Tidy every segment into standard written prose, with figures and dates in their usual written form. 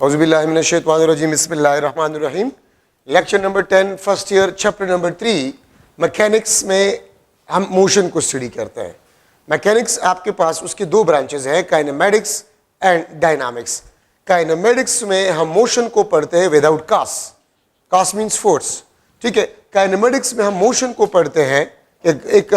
औज़ुबिल्लाहिमिनश्शैतानिर्रजीम बिस्मिल्लाहिर्रहमानिर्रहीम। Lecture number 10 first year chapter number 3 mechanics में हम मोशन को स्टडी करते हैं। मैकेनिक्स आपके पास उसके दो ब्रांचेस हैं, काइनेमेटिक्स एंड डायनामिक्स। काइनेमेटिक्स में हम मोशन को पढ़ते हैं विदाउट कास, कास मीन्स फोर्स, ठीक है। काइनेमेटिक्स में हम मोशन को पढ़ते हैं एक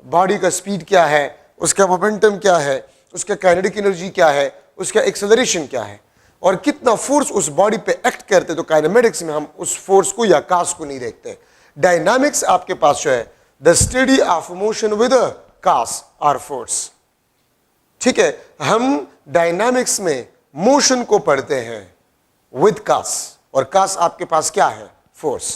बॉडी का स्पीड क्या है, उसका मोमेंटम क्या है, उसका काइनेटिक एनर्जी क्या है, उसका एक्सेलरेशन क्या है और कितना फोर्स उस बॉडी पे एक्ट करते। तो काइनेमेटिक्स में हम उस फोर्स को या कास को नहीं देखते। डायनामिक्स आपके पास जो है the study of motion with cause और फोर्स, ठीक है। हम डायनामिक्स में मोशन को पढ़ते हैं विद कास, और कास आपके पास क्या है, फोर्स।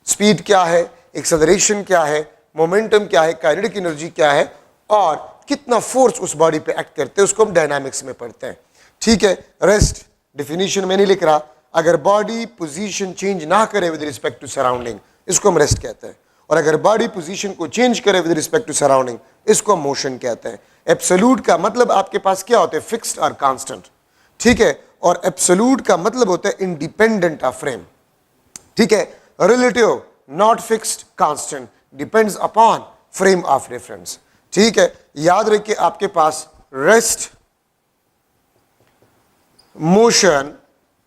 स्पीड क्या है, एक्सेलरेशन क्या है, मोमेंटम क्या है, काइनेटिक एनर्जी क्या है और कितना फोर्स उस बॉडी पे एक्ट करते हैं, उसको हम डायनामिक्स में पढ़ते हैं, ठीक है। रेस्ट डिफिनीशन में नहीं लिख रहा, अगर बॉडी पोजीशन चेंज ना करे विद रिस्पेक्ट टू सराउंडिंग, इसको हम रेस्ट कहते हैं। और अगर बॉडी पोजीशन को चेंज करे विद रिस्पेक्ट टू सराउंडिंग, इसको हम मोशन कहते हैं। एब्सोल्यूट का मतलब आपके पास क्या होता है, फिक्स्ड और कांस्टेंट, ठीक है। और एब्सोल्यूट का मतलब होता है इंडिपेंडेंट ऑफ फ्रेम, ठीक है। Relative not fixed, constant, depends upon frame of reference, ठीक है। याद रखिए आपके पास rest, motion,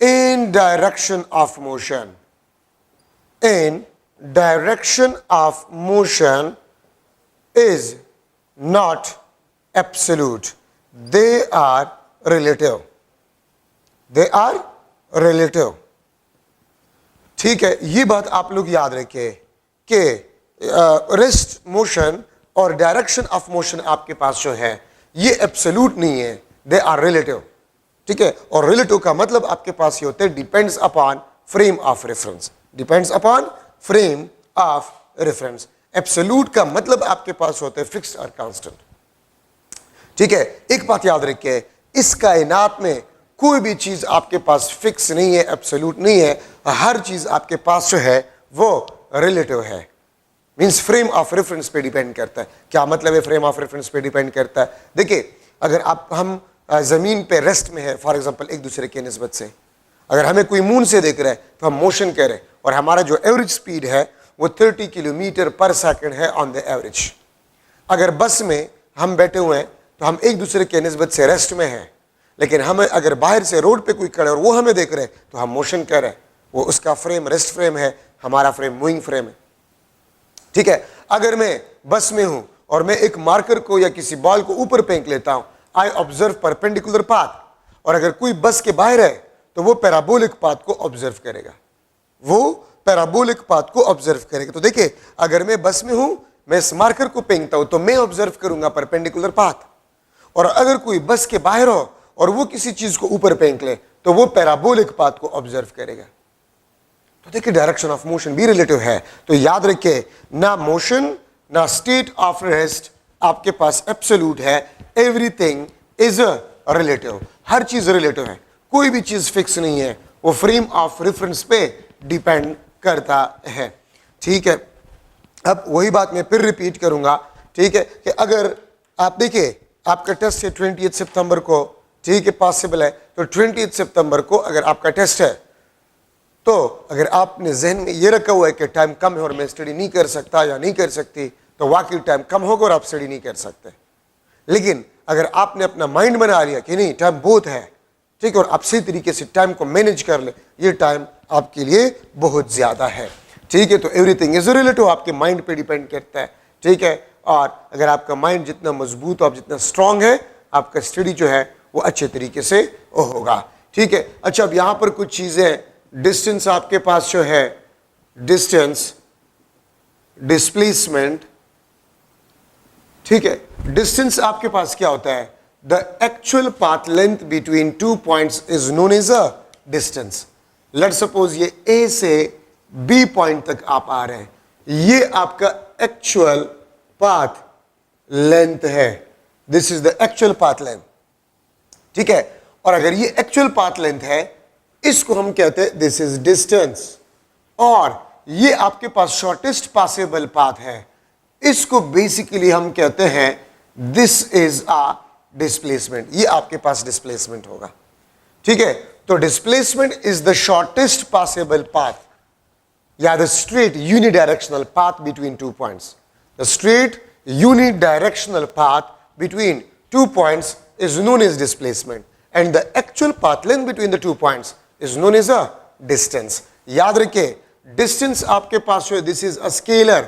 in direction of motion, in direction of motion is not absolute, they are relative, they are relative, ठीक है। ये बात आप लोग याद रखिए कि रेस्ट मोशन और डायरेक्शन ऑफ मोशन आपके पास जो है ये एब्सोल्यूट नहीं है, दे आर रिलेटिव, ठीक है। और रिलेटिव का मतलब आपके पास ये होता है depends upon frame of reference, depends upon frame of reference. Absolute का मतलब आपके पास होता है फिक्स्ड और कांस्टेंट, ठीक है। एक बात याद रखिए, इस कायनात में कोई भी चीज आपके पास फिक्स नहीं है, एब्सोल्यूट नहीं है। हर चीज आपके पास जो है वो रिलेटिव है, मीन्स फ्रेम ऑफ रेफरेंस पे डिपेंड करता है। क्या मतलब है फ्रेम ऑफ रेफरेंस पे डिपेंड करता है? देखिए, अगर हम जमीन पे रेस्ट में है फॉर एग्जांपल एक दूसरे के निस्बत से, अगर हमें कोई मून से देख रहा है तो हम मोशन कह रहे हैं, और हमारा जो एवरेज स्पीड है वो 30 किलोमीटर पर सेकंड है ऑन द एवरेज। अगर बस में हम बैठे हुए हैं तो हम एक दूसरे के निस्बत से रेस्ट में हैं, लेकिन हमें अगर बाहर से रोड पे कोई खड़ा है और वो हमें देख रहे हैं तो हम मोशन कह रहे हैं। वो उसका फ्रेम रेस्ट फ्रेम है, हमारा फ्रेम मूविंग फ्रेम है, ठीक है। अगर मैं बस में हूं और मैं एक मार्कर को या किसी बॉल को ऊपर फेंक लेता हूं, आई ऑब्जर्व परपेंडिकुलर पाथ, और अगर कोई बस के बाहर है तो वो पैराबोलिक पाथ को ऑब्जर्व करेगा, वो पैराबोलिक पाथ को ऑब्जर्व करेगा। तो देखिए, अगर मैं बस में हूं, मैं इस मार्कर को फेंकता हूं तो मैं ऑब्जर्व करूंगा परपेंडिकुलर पाथ, और अगर कोई बस के बाहर हो और वो किसी चीज को ऊपर फेंक ले तो वो पैराबोलिक पाथ को ऑब्जर्व करेगा। तो देखिए, डायरेक्शन ऑफ मोशन भी रिलेटिव है। तो याद रखिए, ना मोशन ना स्टेट ऑफ रेस्ट आपके पास एब्सोल्यूट है, एवरीथिंग इज रिलेटिव, हर चीज रिलेटिव है, कोई भी चीज फिक्स नहीं है, वो फ्रेम ऑफ रेफरेंस पे डिपेंड करता है, ठीक है। अब वही बात मैं फिर रिपीट करूंगा, ठीक है, कि अगर आप देखिए आपका टेस्ट है 28 सितंबर को, ठीक है, पॉसिबल है तो 28 सितंबर को अगर आपका टेस्ट है तो अगर आपने जहन में ये रखा हुआ है कि टाइम कम है और मैं स्टडी नहीं कर सकता या नहीं कर सकती, तो वाकई टाइम कम होगा और आप स्टडी नहीं कर सकते। लेकिन अगर आपने अपना माइंड बना लिया कि नहीं टाइम बहुत है, ठीक है, और आप सही तरीके से टाइम को मैनेज कर ले, ये टाइम आपके लिए बहुत ज्यादा है, ठीक है। तो एवरीथिंग इज रिलेटिव, आपके माइंड पे डिपेंड करता है, ठीक है। और अगर आपका माइंड जितना मजबूत और जितना स्ट्रांग है, आपका स्टडी जो है वो अच्छे तरीके से होगा, ठीक है। अच्छा, अब यहां पर कुछ चीजें, डिस्टेंस आपके पास जो है, डिस्टेंस, डिस्प्लेसमेंट, ठीक है। डिस्टेंस आपके पास क्या होता है, the actual path length between two points is known as a distance. Let suppose ये ए से बी पॉइंट तक आप आ रहे हैं, ये आपका एक्चुअल पाथ लेंथ है, this is the actual path length, ठीक है। और अगर ये एक्चुअल पाथ लेंथ है, इसको हम कहते हैं दिस इज डिस्टेंस, और ये आपके पास शॉर्टेस्ट पॉसिबल पाथ है, इसको बेसिकली हम कहते हैं दिस इज अ डिस्प्लेसमेंट, ये आपके पास डिस्प्लेसमेंट होगा, ठीक है। तो displacement is the shortest possible path या the straight unidirectional path between 2 points. The straight unidirectional path between 2 points is known as displacement and the actual path length between the 2 points is known as a distance. याद रखिए, distance आपके पास जो है this is a scalar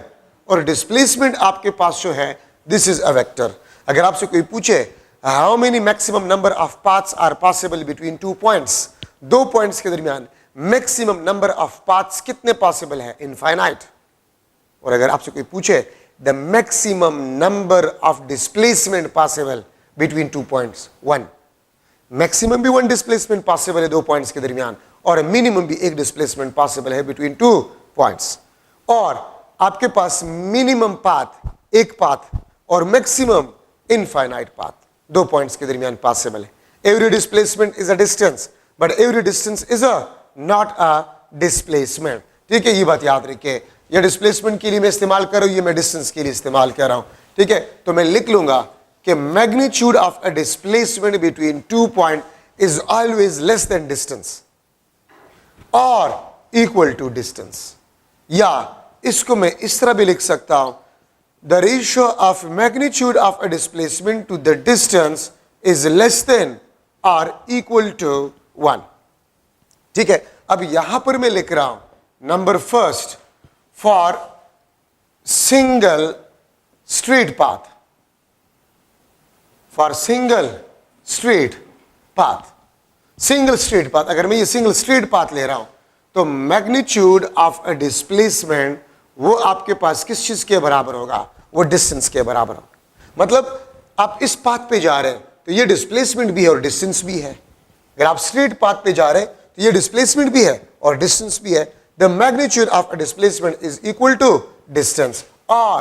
और displacement आपके पास जो है this is a vector. अगर आपसे कोई पूछे how many maximum number of paths are possible between 2 points, 2 points के दरमियान maximum number of paths कितने possible है? Infinite. और अगर आपसे कोई पूछे the maximum number of displacement possible between 2 points, 1. maximum भी 1 displacement possible है 2 points के दरमियान और minimum भी 1 displacement possible है between 2 points. और आपके पास minimum path 1 path और maximum infinite path 2 points के दरमियान possible है. Every displacement is a distance but every distance is a not a displacement. ठीक है, ये बात याद रखिए. ये डिस्प्लेसमेंट के लिए मैं इस्तेमाल कर रहा हूं, ये मैं डिस्टेंस के लिए इस्तेमाल कर रहा हूं. ठीक है, तो मैं लिख लूंगा कि magnitude of a displacement between 2 point is always less than distance और इक्वल टू डिस्टेंस. या इसको मैं इस तरह भी लिख सकता हूं, the ratio of magnitude of a displacement to the distance is less than और इक्वल टू 1. ठीक है, अब यहां पर मैं लिख रहा हूं number first for single straight path. For single straight path. Single straight path. अगर मैं ये single straight path ले रहा हूं तो magnitude of a displacement वो आपके पास किस चीज के बराबर होगा? वो distance के बराबर होगा. मतलब आप इस path पे जा रहे हैं तो ये displacement भी है और distance भी है. अगर आप straight path पे जा रहे हैं तो ये displacement भी है और distance भी है. The magnitude of a displacement is equal to distance. और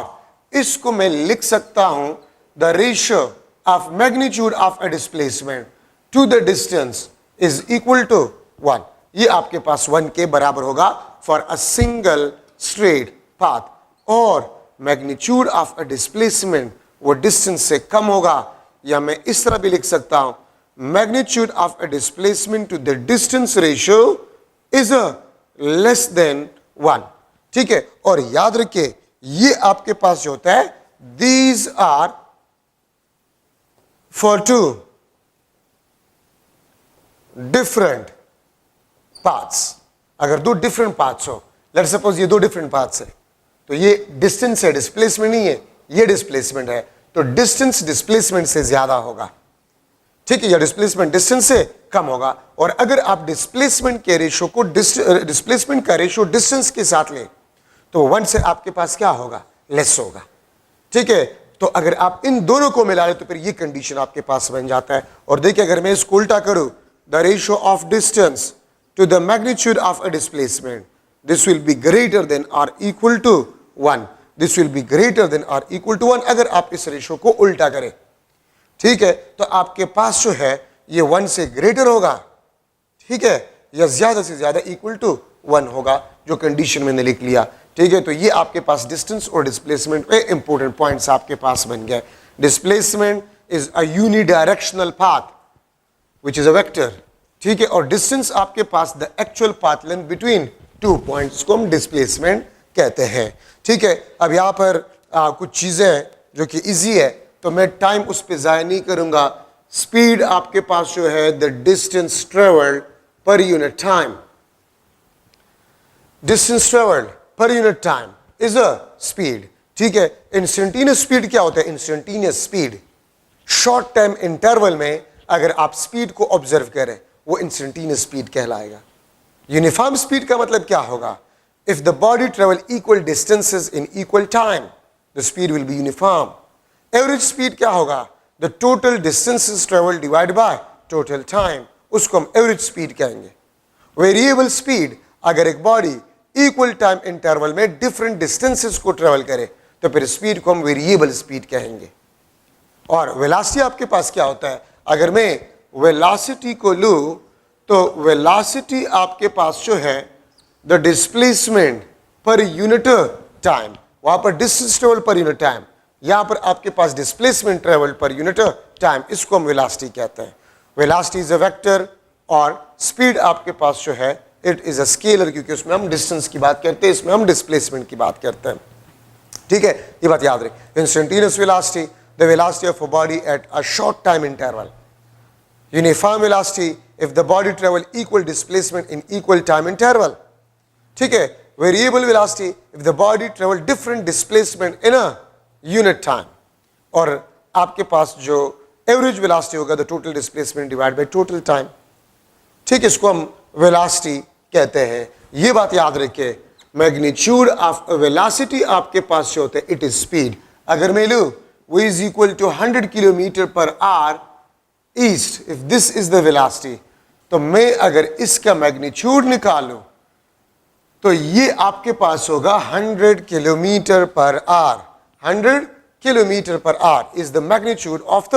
इसको मैं लिख सकता हूं the ratio of magnitude of a displacement to the distance is equal to 1. ये आपके पास 1 के बराबर होगा for a single straight path. और magnitude of a displacement वो distance से कम होगा, या मैं इस तरह भी लिख सकता हूं magnitude of a displacement to the distance ratio is a less than 1. ठीक है, और याद रखिए ये आपके पास जो होता है these are for 2 different paths. अगर 2 डिफरेंट पाथ्स हो, लेट्स सपोज ये 2 डिफरेंट पाथ्स है तो ये डिस्टेंस है, डिस्प्लेसमेंट नहीं है, ये डिस्प्लेसमेंट है, तो डिस्टेंस डिस्प्लेसमेंट से ज्यादा होगा. ठीक है, या डिस्प्लेसमेंट डिस्टेंस से कम होगा. और अगर आप डिस्प्लेसमेंट के रेशो को डिस्प्लेसमेंट का रेशो डिस्टेंस के साथ लें तो 1 से आपके पास क्या होगा? लेस होगा. ठीक है, तो अगर आप इन दोनों को मिला ले तो फिर ये कंडीशन आपके पास बन जाता है. और देखिए अगर मैं इसको उल्टा करूं, the ratio of distance to the magnitude of a displacement this will be greater than और equal to 1. This will be greater than और इक्वल टू 1 अगर आप इस रेशो को उल्टा करें. ठीक है, तो आपके पास जो है ये 1 से ग्रेटर होगा. ठीक है, या ज्यादा से ज्यादा इक्वल टू 1 होगा, जो कंडीशन मैंने लिख लिया. ठीक है, तो ये आपके पास डिस्टेंस और डिस्प्लेसमेंट पे इंपॉर्टेंट पॉइंट्स आपके पास बन गए. Displacement is a unidirectional path which is a vector. ठीक है, और डिस्टेंस आपके पास the actual path length between 2 points को हम डिस्प्लेसमेंट कहते हैं. ठीक है, अब यहाँ पर कुछ चीजें जो कि इजी है तो मैं टाइम उस पर ज़ाया नहीं करूंगा. स्पीड आपके पास जो है द डिस्टेंस ट्रेवल्ड पर यूनिट टाइम. डिस्टेंस ट्रेवल्ड पर unit time is a speed. ठीक है, इंस्टेंटेनियस स्पीड क्या होता है? Instantaneous speed short time interval में अगर आप स्पीड को ऑब्जर्व करें वो इंस्टेंटेनियस स्पीड कहलाएगा. यूनिफॉर्म स्पीड का मतलब क्या होगा? If the body travel equal distances in equal time the speed will be uniform. Average speed क्या होगा? The total distances travel divide by total time, उसको हम एवरेज स्पीड कहेंगे. वेरिएबल स्पीड अगर एक बॉडी इक्वल टाइम इंटरवल में different distances को travel करे तो फिर स्पीड को हम वेरिएबल स्पीड कहेंगे. और वेलोसिटी आपके पास क्या होता है? अगर मैं वेलोसिटी को लूं तो वेलोसिटी आपके पास जो है the displacement per unit time, वहां पर distance travel per unit time, यहां पर आपके पास displacement travel per unit time, इसको हम वेलोसिटी कहते हैं. वेलोसिटी इज अ वेक्टर और स्पीड आपके पास जो है इट इज अ स्केलर, क्योंकि उसमें हम डिस्टेंस की बात करते हैं, इसमें हम डिस्प्लेसमेंट की बात करते हैं। ठीक है, ये बात याद रखें। Instantaneous velocity, the velocity of a body at a short time interval. Uniform velocity, if the body travel equal displacement in equal time interval. ठीक है, variable velocity, if the body travel different displacement in a unit time. और आपके पास जो average velocity होगा the total displacement divide by total time. ठीक है, इसको हम वेलोसिटी कहते हैं। ये बात याद रखिए, मैग्नीट्यूड ऑफ वेलोसिटी आपके पास जो होता है इट इज स्पीड। अगर मैं लूं v is equal to 100 kilometre per hour east, if this is the velocity, तो मैं अगर इसका मैग्नीट्यूड निकालूं तो ये आपके पास होगा 100 kilometre per our. 100 kilometre per our is the magnitude of the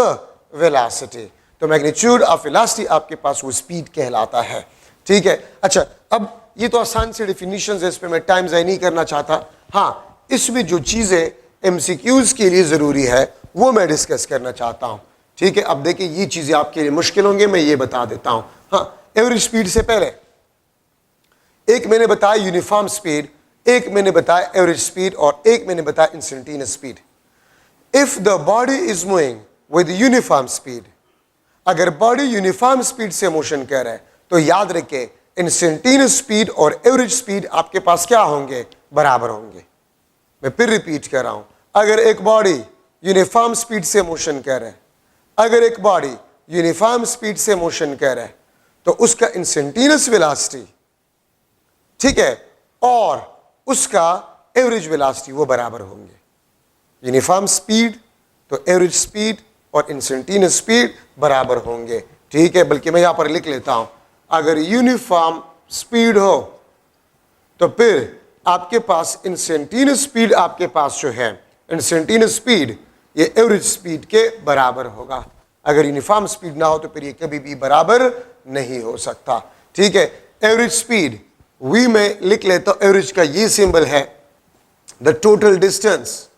velocity. तो मैग्नीट्यूड ऑफ वेलोसिटी आपके पास वो स्पीड कहलाता है। ठीक है, अच्छा, अब ये तो आसान से डिफिनीशन है, इस पे मैं टाइम ज़ाया नहीं करना चाहता। हाँ, इसमें जो चीज़ें एमसीक्यूज के लिए ज़रूरी है वो मैं डिस्कस करना चाहता हूँ। ठीक है, अब देखिए ये चीज़ें आपके लिए मुश्किल होंगे, मैं ये बता देता हूँ। हाँ, एवरेज स्पीड से पहले एक मैंने बताया यूनिफॉर्म स्पीड, एक मैंने बताया एवरेज स्पीड और एक मैंने बताया instantaneous speed. If the body is moving with uniform speed, अगर बॉडी यूनिफॉर्म स्पीड से मोशन कर रहा है तो याद रखें इंस्टेंटेनियस स्पीड और एवरेज स्पीड आपके पास क्या होंगे, बराबर होंगे। मैं फिर रिपीट कर रहा हूं, अगर एक बॉडी यूनिफॉर्म स्पीड से मोशन कर रहा है, अगर एक बॉडी यूनिफॉर्म स्पीड से मोशन कर रहा है तो उसका इंस्टेंटेनियस वेलोसिटी, ठीक है, और उसका एवरेज वेलोसिटी वो बराबर होंगे। यूनिफॉर्म स्पीड तो एवरेज स्पीड और इंस्टेंटेनियस स्पीड बराबर होंगे। ठीक है, बल्कि मैं यहां पर लिख लेता हूं, अगर यूनिफॉर्म स्पीड हो तो फिर आपके पास इंस्टेंटेनियस स्पीड आपके पास जो है, इंस्टेंटेनियस स्पीड ये एवरेज स्पीड के बराबर होगा। अगर यूनिफॉर्म स्पीड ना हो तो फिर ये कभी भी बराबर नहीं हो सकता। ठीक है, एवरेज स्पीड वी में लिख लेता हूं, एवरेज का ये सिंबल है the total distance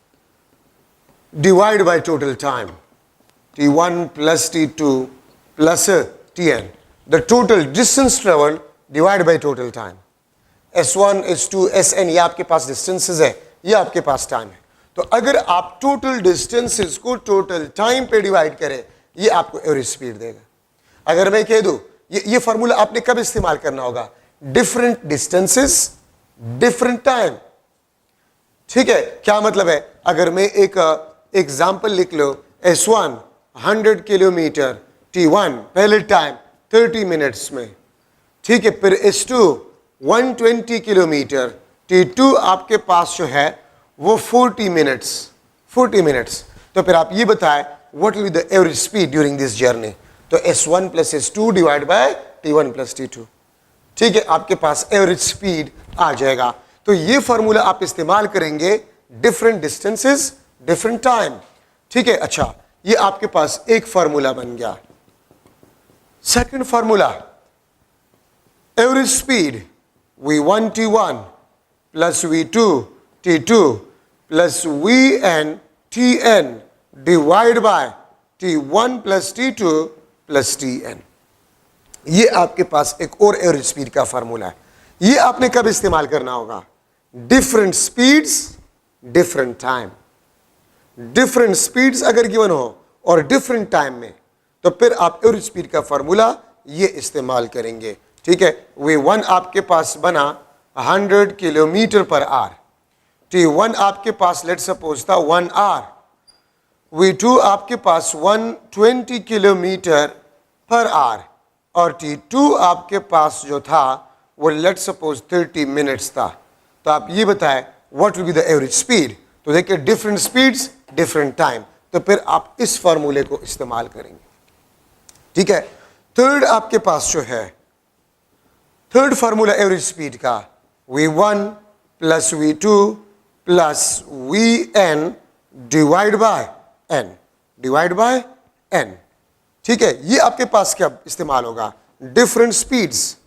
divide by total time, t1 plus t2 plus tn, the total distance traveled divided by total time। s1 s2 sn ये आपके पास डिस्टेंसेस है, ये आपके पास टाइम है। तो अगर आप टोटल डिस्टेंसेस को टोटल टाइम पे डिवाइड करें, ये आपको एवरेज स्पीड देगा। अगर मैं कह दूं ये फॉर्मूला आपने कब इस्तेमाल करना होगा, डिफरेंट डिस्टेंसेस डिफरेंट टाइम। ठीक है, क्या मतलब है, अगर मैं एक एग्जाम्पल लिख लो, s1 100 किलोमीटर, t1 पहले टाइम 30 मिनट्स में। ठीक है, फिर s2 120 किलोमीटर, t2 आपके पास जो है वो 40 मिनट्स। तो फिर आप ये बताएं what will be the average speed during this journey. तो s1 plus s2 divide by t1 plus t2। ठीक है, आपके पास एवरेज स्पीड आ जाएगा। तो ये फॉर्मूला आप इस्तेमाल करेंगे डिफरेंट डिस्टेंसेस डिफरेंट टाइम। ठीक है, अच्छा, ये आपके पास एक फार्मूला बन गया। Second formula, average speed v1 t1 plus v2 t2 plus vn tn divide by t1 plus t2 plus tn। ये आपके पास एक और एवरेज स्पीड का फार्मूला है। ये आपने कब इस्तेमाल करना होगा, different speeds different time. Different speeds अगर गिवन हो और डिफरेंट टाइम में, तो फिर आप एवरेज स्पीड का फार्मूला ये इस्तेमाल करेंगे। ठीक है, v1 आपके पास बना 100 किलोमीटर पर आवर, t1 आपके पास लेट सपोज था 1 आवर, v2 आपके पास 120 किलोमीटर पर आवर और t2 आपके पास जो था वो लेट सपोज 30 मिनट्स था। तो आप ये बताएं what will be the average speed. तो देखिए डिफरेंट स्पीड्स डिफरेंट टाइम, तो फिर आप इस फार्मूले को इस्तेमाल करेंगे। ठीक है, थर्ड आपके पास जो है, थर्ड फार्मूला एवरेज स्पीड का v1 plus v2 plus vn divide by n। ठीक है, ये आपके पास क्या इस्तेमाल होगा, different speeds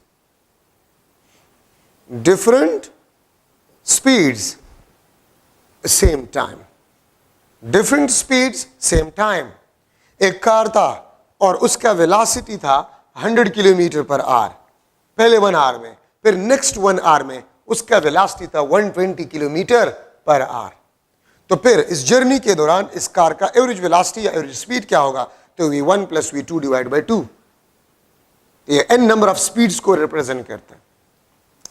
same time, different speeds same time. एक कार था और उसका वेलोसिटी था 100 किलोमीटर पर आवर पहले 1 आवर में, फिर नेक्स्ट 1 आवर में उसका वेलोसिटी था 120 किलोमीटर पर आवर। तो फिर इस जर्नी के दौरान इस कार का एवरेज वेलोसिटी या एवरेज स्पीड क्या होगा? तो v1 plus v2 divide by 2। ये n नंबर ऑफ स्पीड्स को रिप्रेजेंट करता है।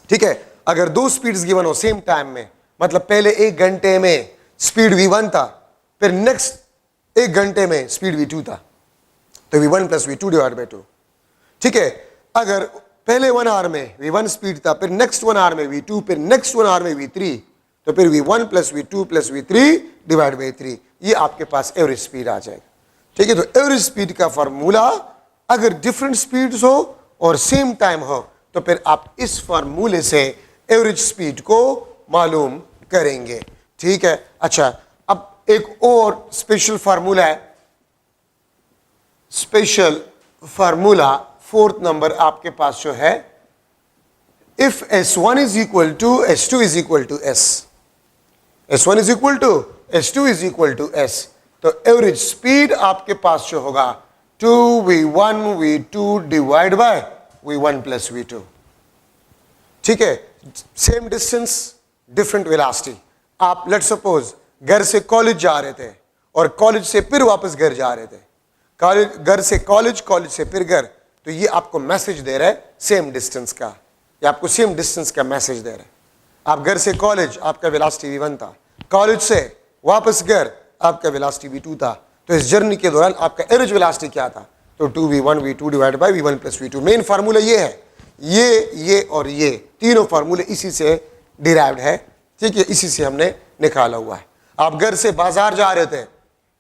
ठीक है, अगर दो स्पीड्स गिवन हो सेम टाइम में, मतलब पहले 1 घंटे में स्पीड v1 था, फिर नेक्स्ट 1 घंटे में स्पीड v2 था, तो v1 plus v2 divide by 2। ठीक है, अगर पहले 1 आवर में v1 स्पीड था, फिर नेक्स्ट 1 आवर में v2, फिर नेक्स्ट 1 आवर में v3, तो फिर v1 plus v2 plus v3 divide by 3, ये आपके पास एवरेज स्पीड आ जाएगा। ठीक है, तो एवरेज स्पीड का फार्मूला अगर डिफरेंट स्पीड्स हो और सेम टाइम हो, तो फिर आप इस फार्मूले से एवरेज स्पीड को मालूम करेंगे। ठीक है, अच्छा, अब एक और स्पेशल फार्मूला है, स्पेशल फार्मूला 4th नंबर आपके पास जो है, if S1 is equal to S2 is equal to S, S1 is equal to S2 is equal to S, तो एवरेज स्पीड आपके पास जो होगा 2v1 v2 divide by v1 plus v2। ठीक है, सेम डिस्टेंस डिफरेंट वेलोसिटी। आप let suppose घर से कॉलेज जा रहे थे और कॉलेज से फिर वापस घर जा रहे थे, कॉलेज घर से कॉलेज, कॉलेज से फिर घर, तो ये आपको मैसेज दे रहा है सेम डिस्टेंस का, ये आपको सेम डिस्टेंस का मैसेज दे रहा है। आप घर से कॉलेज आपका वेलोसिटी v1 था, कॉलेज से वापस घर आपका वेलोसिटी v2 था, तो इस जर्नी के दौरान आपका एवरेज वेलोसिटी क्या था? तो 2v1 v2 divide by v1 plus v2। Main formula ये है, ये और ये तीनों फार्मूले इसी से डिराइव्ड है। ठीक है, इसी से हमने निकाला हुआ है। आप घर से बाजार जा रहे थे,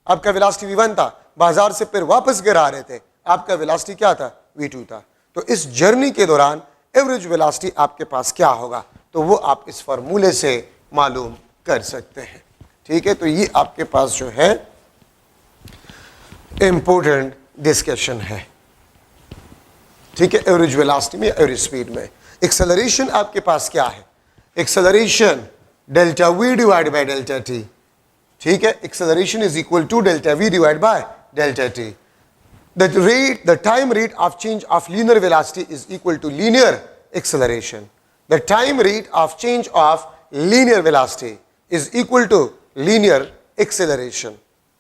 आपका वेलोसिटी v1 था, बाजार से फिर वापस घर आ रहे थे, आपका वेलोसिटी क्या था? v2 था। तो इस जर्नी के दौरान एवरेज वेलोसिटी आपके पास क्या होगा? तो वो आप इस फार्मूले से मालूम कर सकते हैं। ठीक है, तो ये आपके पास जो है इंपॉर्टेंट डिस्कशन है। ठीक है, एवरेज वेलोसिटी में, एवरेज स्पीड में। एक्सेलरेशन आपके पास क्या है? Acceleration delta v divide by delta t। ठीक है, acceleration is equal to delta v divide by delta t। The time rate of change of linear velocity is equal to linear acceleration. The time rate of change of linear velocity is equal to linear acceleration.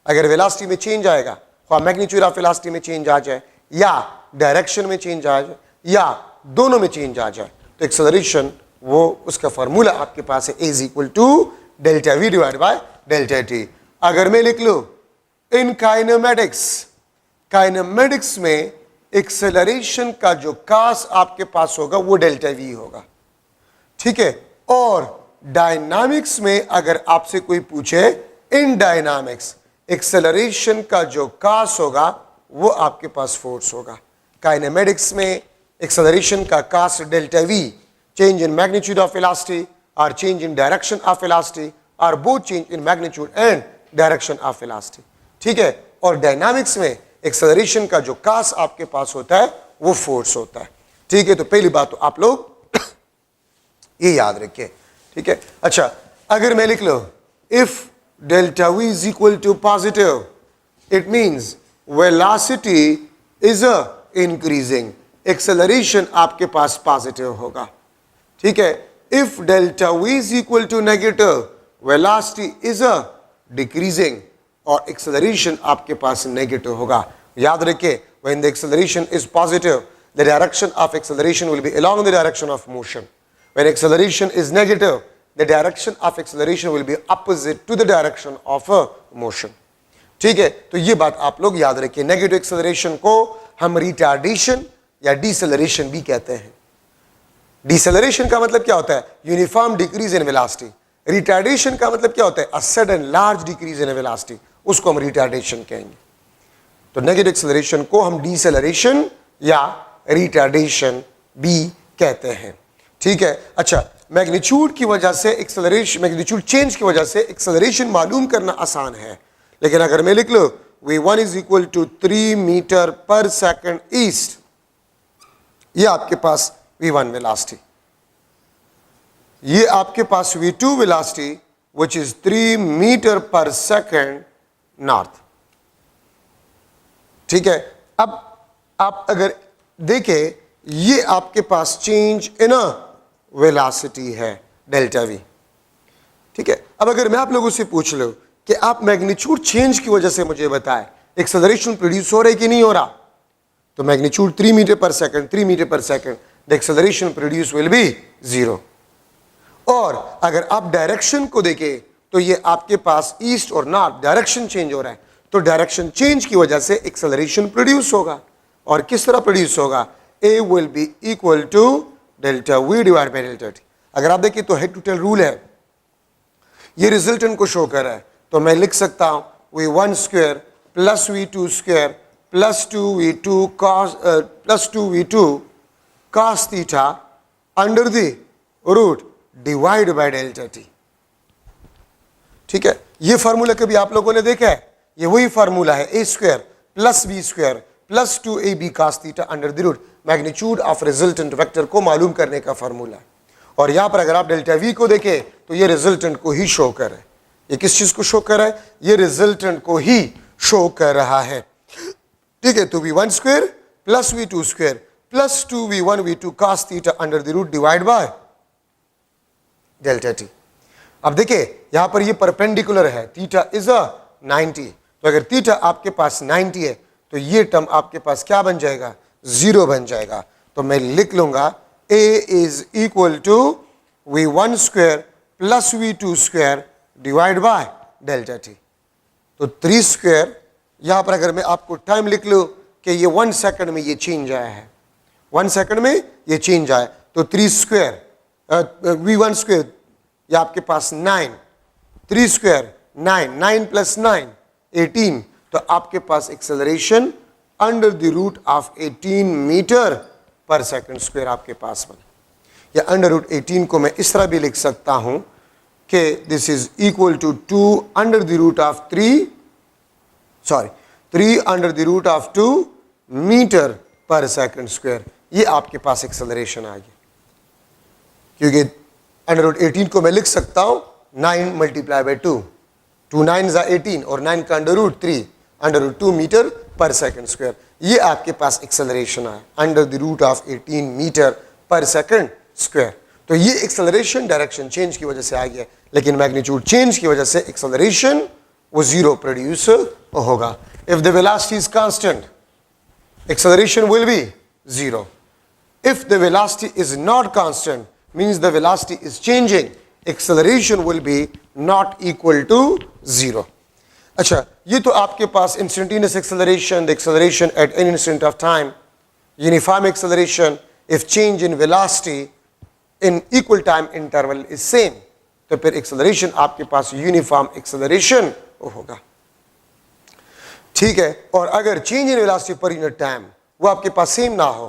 अगर velocity में change आएगा, ख्वाह magnitude of velocity में change आ जाए या direction में change आ जाए या दोनों में चेंज आ जाए, तो एक्सेलरेशन वो उसका फार्मूला आपके पास है, is equal to delta V divide by delta T. अगर मैं लिख लूं इन काइनेमेटिक्स, काइनेमेटिक्स में एक्सेलरेशन का जो कास आपके पास होगा वो डेल्टा वी होगा। ठीक है, और डायनामिक्स में अगर आपसे कोई पूछे इन डायनामिक्स एक्सेलरेशन का जो कास होगा वो आपके पास फोर्स होगा। काइनेमेटिक्स में एक्सेलरेशन का cause delta V, change in magnitude of velocity और change in direction of velocity और both change in magnitude and direction of velocity. ठीक है, और डायनामिक्स में एक्सेलरेशन का जो कास आपके पास होता है वो फोर्स होता है। ठीक है, तो पहली बात तो आप लोग ये याद रखिए। ठीक है, अच्छा, अगर मैं लिख लो if delta V is equal to positive, it means velocity is increasing, acceleration आपके पास पॉजिटिव होगा। ठीक है, if delta V is equal to negative, velocity is decreasing और एक्सेलरेशन आपके पास नेगेटिव होगा। याद रखिए, when the acceleration is positive, the direction of acceleration will be along the direction of motion. When acceleration is negative, the direction of acceleration will be opposite to the direction of motion. ठीक है, तो ये बात आप लोग याद रखिए। Negative acceleration को हम रिटार्डेशन या डिसेलरेशन भी कहते हैं। डिसेलरेशन का मतलब क्या होता है? Uniform decrease in velocity. Retardation का मतलब क्या होता है? A sudden large decrease in velocity, उसको हम रिटार्डेशन कहेंगे। तो नेगेटिव एक्सेलरेशन को हम डिसेलरेशन या रिटार्डेशन भी कहते हैं। ठीक है, अच्छा, मैग्नीट्यूड की वजह से एक्सेलरेशन, मैग्नीट्यूड चेंज की वजह से एक्सेलरेशन मालूम करना आसान है, लेकिन अगर मैं लिख लो v1 is equal to 3 metre पर सेकंड ईस्ट, ये आपके पास v1 वेलोसिटी, ये आपके पास v2 velocity which is 3 metre पर सेकंड नॉर्थ। ठीक है, अब आप अगर देखिए ये आपके पास चेंज इन अ वेलोसिटी है डेल्टा वी। ठीक है, अब अगर मैं आप लोगों से पूछ लूं कि आप मैग्नीट्यूड चेंज की वजह से मुझे बताएं एक्सेलरेशन प्रोड्यूस हो रहा है कि नहीं हो रहा, तो मैग्नीट्यूड 3 मीटर पर सेकंड, 3 मीटर पर second, the acceleration produce will be 0। और अगर आप डायरेक्शन को देखें तो ये आपके पास ईस्ट और नॉर्थ डायरेक्शन चेंज हो रहा है, तो डायरेक्शन चेंज की वजह से एक्सेलरेशन प्रोड्यूस होगा। और किस तरह प्रोड्यूस होगा, A will be equal to delta V divide by delta T. अगर आप देखिए तो हेड टू टेल रूल है, ये रिजल्टेंट को शो कर रहा है, तो मैं लिख सकता हूं V1 square plus V2 square plus 2V2 cos theta under the root divide by delta T. ठीक है, ये फार्मूला कभी आप लोगों ने देखा है, ये वही फार्मूला है, A square plus B square plus 2AB cos theta under the root magnitude of resultant vector को मालूम करने का फार्मूला है। और यहां पर अगर आप डेल्टा वी को देखें तो ये रिजल्टेंट को ही शो कर रहा है। ये किस चीज को शो कर रहा है, ये रिजल्टेंट को ही शो कर रहा है। ठीक है, तो V1 square plus V2 square plus 2V1V2 cos theta under the root divide by delta T. अब देखिए यहां पर ये परपेंडिकुलर है, थीटा इज अ 90, तो अगर थीटा आपके पास 90 है तो ये टर्म आपके पास क्या बन जाएगा, 0 बन जाएगा। तो मैं लिख लूंगा A is equal to V1 square plus V2 square divide by delta T. तो 3 स्क्वायर, यहां पर अगर मैं आपको टाइम लिख लूं कि ये 1 सेकंड में ये चेंज आया है, 1 सेकंड में ये चेंज आया, तो 3 स्क्वायर V1 स्क्वायर ये आपके पास 9, 3 स्क्वायर 9, 9 प्लस 9 18, तो आपके पास acceleration under the root of 18 metre पर सेकंड स्क्वायर आपके पास बने। या अंडर रूट 18 को मैं इस तरह भी लिख सकता हूं कि this is equal to 2 under the root of 3 under the root of 2 metre पर सेकंड स्क्वायर। ये आपके पास एक्सेलरेशन आ गया, क्योंकि अंडर रूट 18 को मैं लिख सकता हूं 9 मल्टीप्लाई बाई 2, 2 9 जा 18 और 9 का under root 3 under root 2 metre पर सेकंड स्क्वायर। ये आपके पास एक्सेलरेशन आया under the root of 18 metre पर सेकंड स्क्वायर। तो ये एक्सेलरेशन डायरेक्शन चेंज की वजह से आ गया, लेकिन मैग्नीट्यूड चेंज की वजह से एक्सेलरेशन वो 0 प्रोड्यूस होगा। If the velocity is constant, acceleration will be 0. If the velocity is not constant, means the velocity is changing, acceleration will be not equal to 0. अच्छा, ये तो आपके पास instantaneous acceleration, the acceleration at any instant of time, uniform acceleration, if change in velocity in equal time interval is same, तो फिर acceleration आपके पास uniform acceleration होगा। ठीक है, और अगर चेंज इन वेलोसिटी पर यूनिट टाइम वो आपके पास सेम ना हो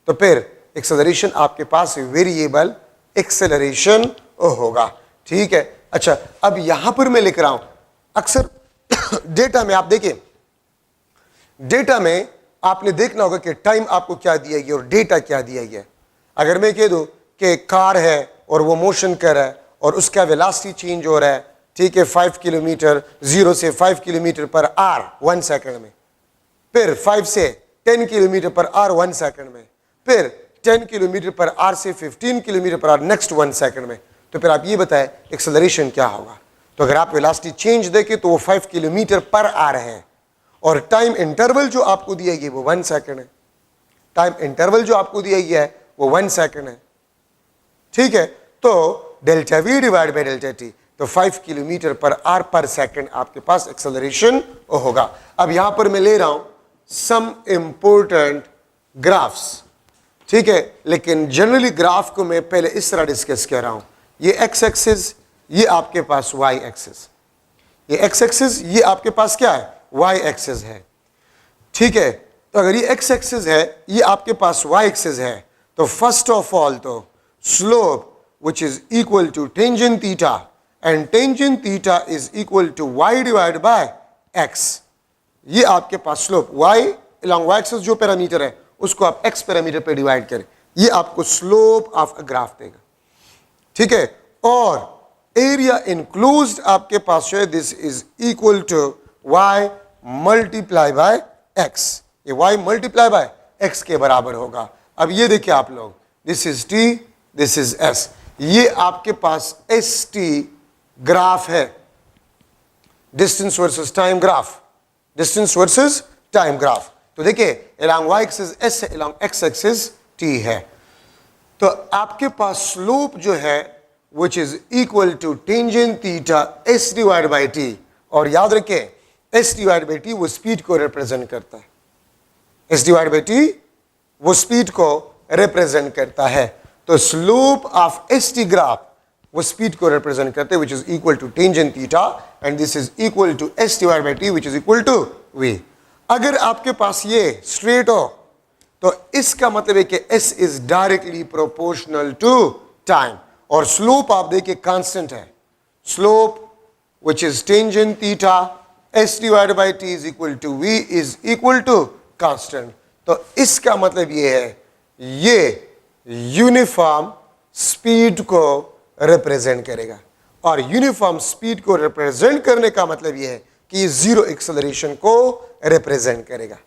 तो फिर एक्सेलरेशन आपके पास वेरिएबल एक्सेलरेशन होगा। ठीक है, अच्छा अब यहां पर मैं लिख रहा हूं, अक्सर डेटा में आप देखिए, डेटा में आपने देखना होगा कि टाइम आपको क्या दिया गया और डेटा क्या दिया गया। अगर मैं कह दूं कि कार है और वो मोशन कर रहा है और उसका वेलोसिटी चेंज हो रहा है, ठीक है, 5 किलोमीटर 0 से 5 किलोमीटर पर आवर 1 सेकंड में, फिर 5 से 10 किलोमीटर पर आवर 1 सेकंड में, फिर 10 किलोमीटर पर आवर से 15 kilometre per our next 1 second में, तो फिर आप ये बताएं एक्सेलरेशन क्या होगा। तो अगर आप वेलोसिटी चेंज देखें तो वो 5 किलोमीटर पर आवर है और टाइम इंटरवल जो आपको दिया गया वो 1 सेकंड है। टाइम इंटरवल जो आपको दिया गया है वो 1 सेकंड है। ठीक है, तो delta V divide by delta T, तो 5 किलोमीटर पर आवर पर सेकंड आपके पास एक्सेलरेशन होगा। अब यहां पर मैं ले रहा हूं सम इंपॉर्टेंट ग्राफ्स, ठीक है, लेकिन जनरली ग्राफ को मैं पहले इस तरह डिस्कस कर रहा हूं, ये एक्स एक्सिस, ये आपके पास वाई एक्सिस, ये एक्स एक्सिस, ये आपके पास क्या है, वाई एक्सिस है। ठीक है, तो अगर ये एक्स एक्सिस है, ये आपके पास वाई एक्सिस है, तो फर्स्ट ऑफ ऑल तो slope which is equal to tangent theta and tangent theta is equal to y divided by x. ये आपके पास slope y along y axis जो पैरामीटर है उसको आप x पैरामीटर पे डिवाइड करें, ये आपको स्लोप ऑफ अ ग्राफ देगा। ठीक है, और एरिया इनक्लोज्ड आपके पास जो है this is equal to y multiply by x। ये y मल्टीप्लाई बाय x के बराबर होगा। अब ये देखिए आप लोग, this is t, this is s, ये आपके पास st ग्राफ है, distance versus time graph, distance versus time graph. तो देखिए along y एक्सिस s है, along x एक्सिस t है। तो आपके पास स्लोप जो है which is equal to tangent theta s divided by t, और याद रखें s divided by t वो स्पीड को रिप्रेजेंट करता है, s divided by t वो स्पीड को रिप्रेजेंट करता है। तो स्लोप ऑफ st ग्राफ वो स्पीड को रिप्रेजेंट करते हैं which is equal to tangent theta and this is equal to s divided by t which is equal to v। अगर आपके पास ये स्ट्रेट हो तो इसका मतलब है कि s is directly proportional to time, और स्लोप आप देखिए कांस्टेंट है, slope which is tangent theta s divided by t is equal to v is equal to constant। तो इसका मतलब ये है ये यूनिफॉर्म स्पीड को रिप्रेजेंट करेगा, और यूनिफॉर्म स्पीड को रिप्रेजेंट करने का मतलब यह है कि ये जीरो एक्सेलरेशन को रिप्रेजेंट करेगा।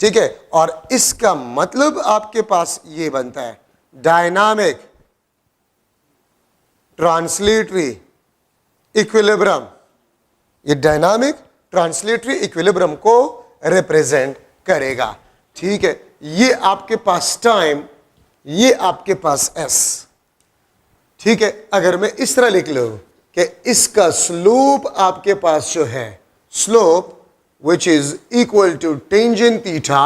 ठीक है, और इसका मतलब आपके पास ये बनता है डायनामिक ट्रांसलेटरी इक्विलिब्रियम, ये डायनामिक ट्रांसलेटरी इक्विलिब्रियम को रिप्रेजेंट करेगा। ठीक है, ये आपके पास टाइम, ये आपके पास s। ठीक है, अगर मैं इस तरह लिख लूं कि इसका स्लोप आपके पास जो है, slope which is equal to tangent theta,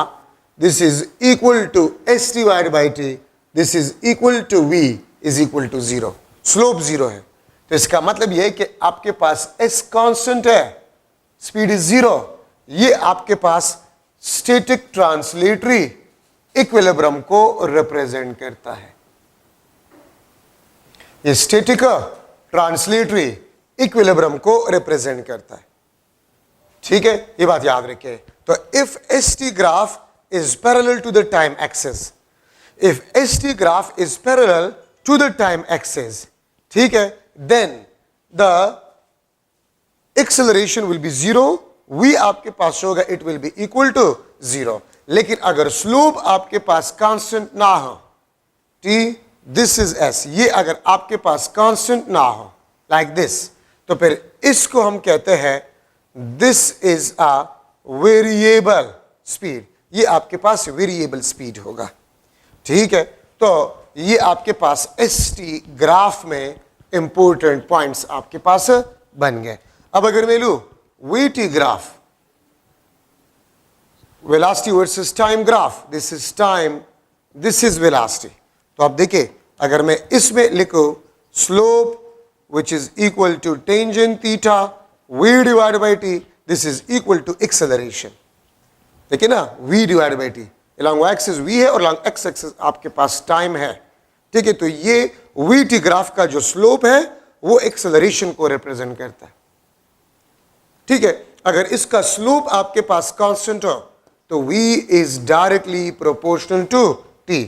this is equal to s divided by t, this is equal to v is equal to 0, slope 0 है। तो इसका मतलब यह है कि आपके पास s कांस्टेंट है, स्पीड इज 0, ये आपके पास स्टैटिक ट्रांसलेटरी इक्विलिब्रियम को रिप्रेजेंट करता है, ये स्टैटिक ट्रांसलेटरी इक्विलिब्रियम को रिप्रेजेंट करता है। ठीक है, ये बात याद रखिए। तो if st graph is parallel to the time axis, if st graph is parallel to the time axis, ठीक है, then the acceleration will B 0, v आपके पास होगा it will be equal to 0। लेकिन अगर स्लोप आपके पास कांस्टेंट ना हो, t दिस इज s, ये अगर आपके पास कांस्टेंट ना हो लाइक दिस, तो फिर इसको हम कहते हैं this is a variable speed, ये आपके पास वेरिएबल स्पीड होगा। ठीक है, तो ये आपके पास st ग्राफ में इंपॉर्टेंट पॉइंट्स आपके पास बन गए। अब अगर मैं लूं vt graph, velocity versus time graph, this is time, this is velocity, तो आप देखिए अगर मैं इसमें लिखूं slope which is equal to tangent theta v divided by t, this is equal to acceleration। देखिए ना, v divided by t, along y axis v है और along x axis आपके पास टाइम है। ठीक है, तो ये vt ग्राफ का जो स्लोप है वो एक्सेलरेशन को रिप्रेजेंट करता है। ठीक है, अगर इसका स्लोप आपके पास कांस्टेंट हो तो v is directly proportional to t,